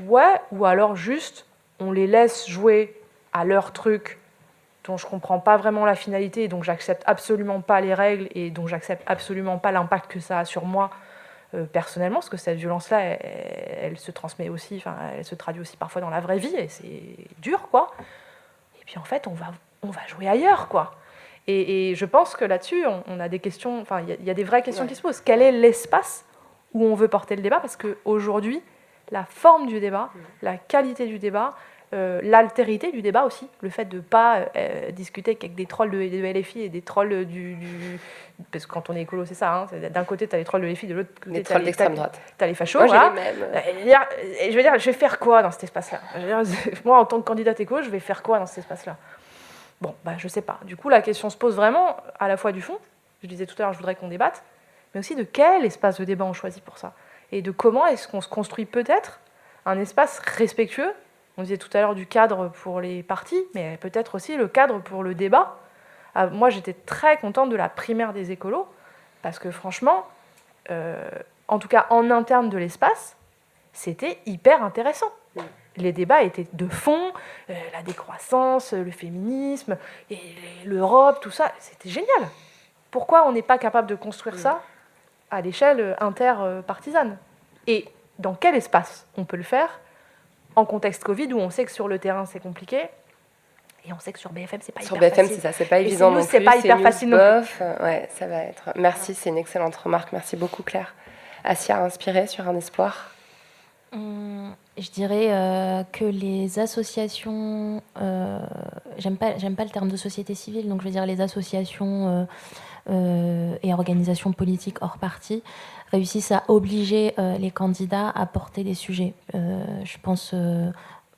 S2: ouais, ou alors juste, on les laisse jouer à leur truc, dont je ne comprends pas vraiment la finalité, et dont j'accepte absolument pas les règles, et dont j'accepte absolument pas l'impact que ça a sur moi personnellement, parce que cette violence-là, elle se transmet aussi, elle se traduit aussi parfois dans la vraie vie, et c'est dur, quoi. Et puis en fait, on va jouer ailleurs, quoi. Et je pense que là-dessus, on a des questions, il y a des vraies questions qui se posent. Quel est l'espace où on veut porter le débat ? Parce qu'aujourd'hui, la forme du débat, la qualité du débat, l'altérité du débat aussi, le fait de ne pas discuter qu'avec des trolls de LFI et des trolls parce que quand on est écolo, c'est ça, hein, d'un côté, tu as les trolls de LFI, de l'autre côté, tu as
S8: d'extrême droite.
S2: Tu as les fachos.
S8: Moi,
S2: voilà.
S8: j'ai les mêmes.
S2: Je veux dire, je vais faire quoi dans cet espace-là ? Moi, en tant que candidate écolo, je vais faire quoi dans cet espace-là ? Bon, je sais pas. Du coup, la question se pose vraiment à la fois du fond, je disais tout à l'heure, je voudrais qu'on débatte, mais aussi de quel espace de débat on choisit pour ça. Et de comment est-ce qu'on se construit peut-être un espace respectueux. On disait tout à l'heure du cadre pour les partis, mais peut-être aussi le cadre pour le débat. Moi, j'étais très contente de la primaire des écolos, parce que franchement, en tout cas en interne de l'espace, c'était hyper intéressant. Les débats étaient de fond, la décroissance, le féminisme, et l'Europe, tout ça, c'était génial. Pourquoi on n'est pas capable de construire ça à l'échelle interpartisane ? Et dans quel espace on peut le faire en contexte Covid, où on sait que sur le terrain, c'est compliqué, et on sait que sur BFM, c'est pas hyper facile.
S8: Sur BFM, c'est ça, c'est pas évident non plus.
S2: C'est pas hyper facile non plus.
S8: Ouais, ça va être... Merci, c'est une excellente remarque. Merci beaucoup, Claire. Assia, inspirée sur un espoir ?
S1: Je dirais que les associations, j'aime pas le terme de société civile, donc je veux dire les associations et organisations politiques hors parti réussissent à obliger les candidats à porter des sujets. Je pense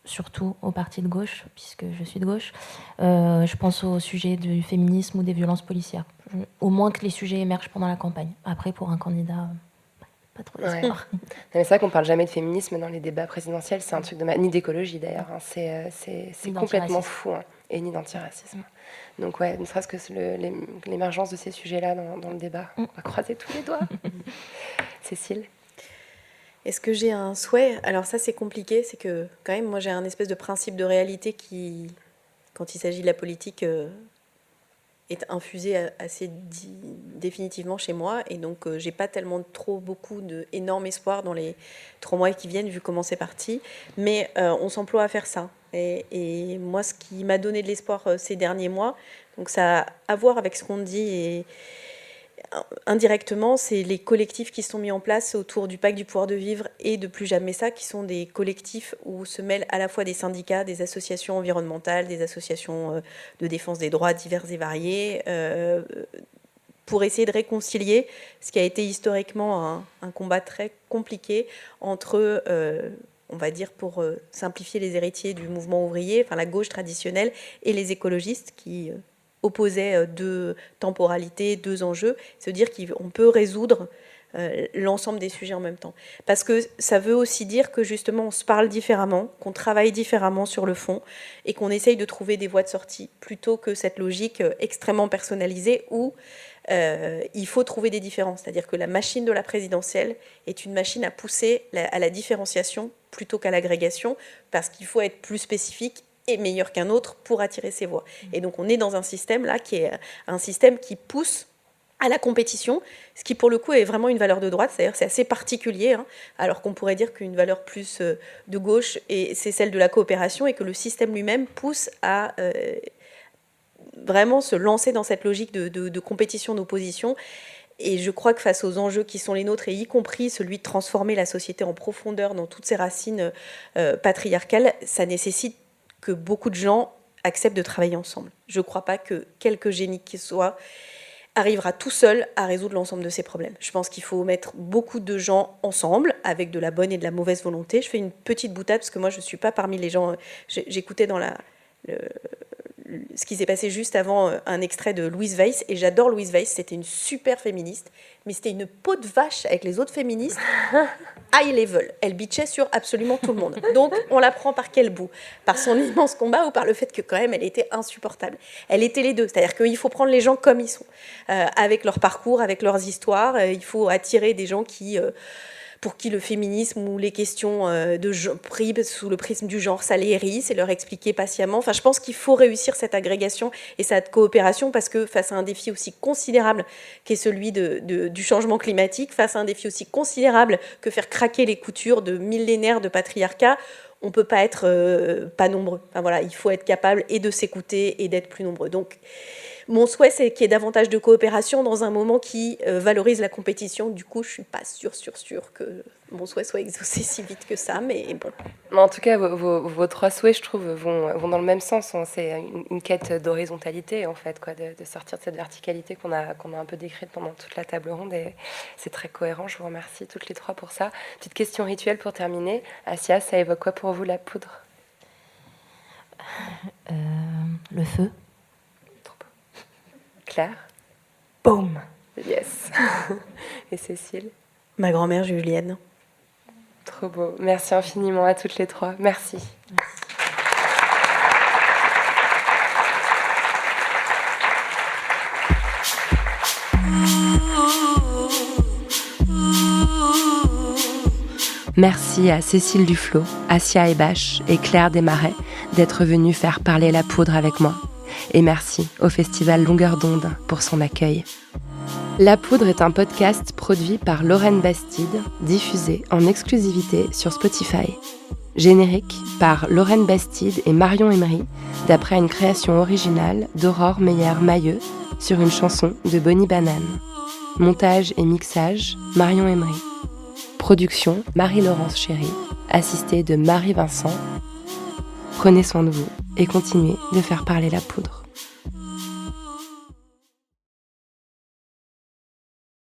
S1: surtout aux partis de gauche, puisque je suis de gauche. Je pense au sujet du féminisme ou des violences policières. Au moins que les sujets émergent pendant la campagne. Après, pour un candidat... pas trop d'espoir.
S8: Ouais. C'est vrai qu'on parle jamais de féminisme dans les débats présidentiels, c'est un truc ni d'écologie d'ailleurs, hein. C'est complètement fou, hein. Et ni d'antiracisme. Donc ouais, ne serait-ce que l'émergence de ces sujets-là dans le débat, on va croiser tous les doigts. Cécile ?
S12: Est-ce que j'ai un souhait ? Alors ça c'est compliqué, c'est que quand même moi j'ai un espèce de principe de réalité qui, quand il s'agit de la politique, est infusé assez définitivement chez moi, et donc j'ai pas tellement beaucoup d'énormes espoirs dans les 3 mois qui viennent vu comment c'est parti, mais on s'emploie à faire ça, et moi ce qui m'a donné de l'espoir ces derniers mois, donc ça a à voir avec ce qu'on dit, et indirectement c'est les collectifs qui sont mis en place autour du pacte du pouvoir de vivre et de Plus Jamais Ça, qui sont des collectifs où se mêlent à la fois des syndicats, des associations environnementales, des associations de défense des droits divers et variés, pour essayer de réconcilier ce qui a été historiquement un combat très compliqué entre, on va dire pour simplifier, les héritiers du mouvement ouvrier, enfin la gauche traditionnelle, et les écologistes qui opposaient 2 temporalités, 2 enjeux, se dire qu'on peut résoudre l'ensemble des sujets en même temps. Parce que ça veut aussi dire que justement on se parle différemment, qu'on travaille différemment sur le fond, et qu'on essaye de trouver des voies de sortie, plutôt que cette logique extrêmement personnalisée où il faut trouver des différences. C'est-à-dire que la machine de la présidentielle est une machine à pousser à la différenciation plutôt qu'à l'agrégation, parce qu'il faut être plus spécifique et meilleur qu'un autre pour attirer ses voix. Et donc on est dans un système là qui est un système qui pousse à la compétition, ce qui pour le coup est vraiment une valeur de droite, c'est-à-dire c'est assez particulier, hein, alors qu'on pourrait dire qu'une valeur plus de gauche, et c'est celle de la coopération, et que le système lui-même pousse à vraiment se lancer dans cette logique de compétition, d'opposition. Et je crois que face aux enjeux qui sont les nôtres, et y compris celui de transformer la société en profondeur dans toutes ses racines patriarcales, ça nécessite que beaucoup de gens acceptent de travailler ensemble. Je ne crois pas que quelque génie qui soit arrivera tout seul à résoudre l'ensemble de ces problèmes. Je pense qu'il faut mettre beaucoup de gens ensemble, avec de la bonne et de la mauvaise volonté. Je fais une petite boutade, parce que moi, je ne suis pas parmi les gens... J'écoutais dans ce qui s'est passé juste avant un extrait de Louise Weiss, et j'adore Louise Weiss, c'était une super féministe, mais c'était une peau de vache avec les autres féministes, high level. Elle bitchait sur absolument tout le monde. Donc, on la prend par quel bout ? Par son immense combat, ou par le fait que quand même, elle était insupportable ? Elle était les deux, c'est-à-dire qu'il faut prendre les gens comme ils sont, avec leur parcours, avec leurs histoires. Il faut attirer des gens pour qui le féminisme ou les questions pris sous le prisme du genre, ça les hérisse, et leur expliquer patiemment. Enfin, je pense qu'il faut réussir cette agrégation et cette coopération, parce que face à un défi aussi considérable qu'est celui du changement climatique, face à un défi aussi considérable que faire craquer les coutures de millénaires de patriarcat, on ne peut pas être pas nombreux. Enfin, voilà, il faut être capable et de s'écouter et d'être plus nombreux. Donc, Mon souhait, c'est qu'il y ait davantage de coopération dans un moment qui valorise la compétition. Du coup, je ne suis pas sûre que mon souhait soit exaucé si vite que ça, mais bon.
S8: En tout cas, vos 3 souhaits, je trouve, vont dans le même sens. C'est une quête d'horizontalité, en fait, quoi, de sortir de cette verticalité qu'on a un peu décrite pendant toute la table ronde. Et c'est très cohérent. Je vous remercie toutes les 3 pour ça. Petite question rituelle pour terminer. Assia, ça évoque quoi pour vous, la poudre ?
S1: Le feu.
S8: Trop beau. Claire ?
S2: Boum.
S8: Yes. Et Cécile ?
S12: Ma grand-mère Julienne.
S8: Trop beau. Merci infiniment à toutes les 3. Merci. Merci à Cécile Duflot, Assia Ebache et Claire Desmarais d'être venues faire parler la poudre avec moi. Et merci au Festival Longueur d'onde pour son accueil. La Poudre est un podcast produit par Lorraine Bastide, diffusé en exclusivité sur Spotify. Générique par Lorraine Bastide et Marion Emery, d'après une création originale d'Aurore Meyer-Mailleux sur une chanson de Bonnie Banane. Montage et mixage, Marion Emery. Production, Marie-Laurence Chéry, assistée de Marie Vincent. Prenez soin de vous et continuez de faire parler la poudre.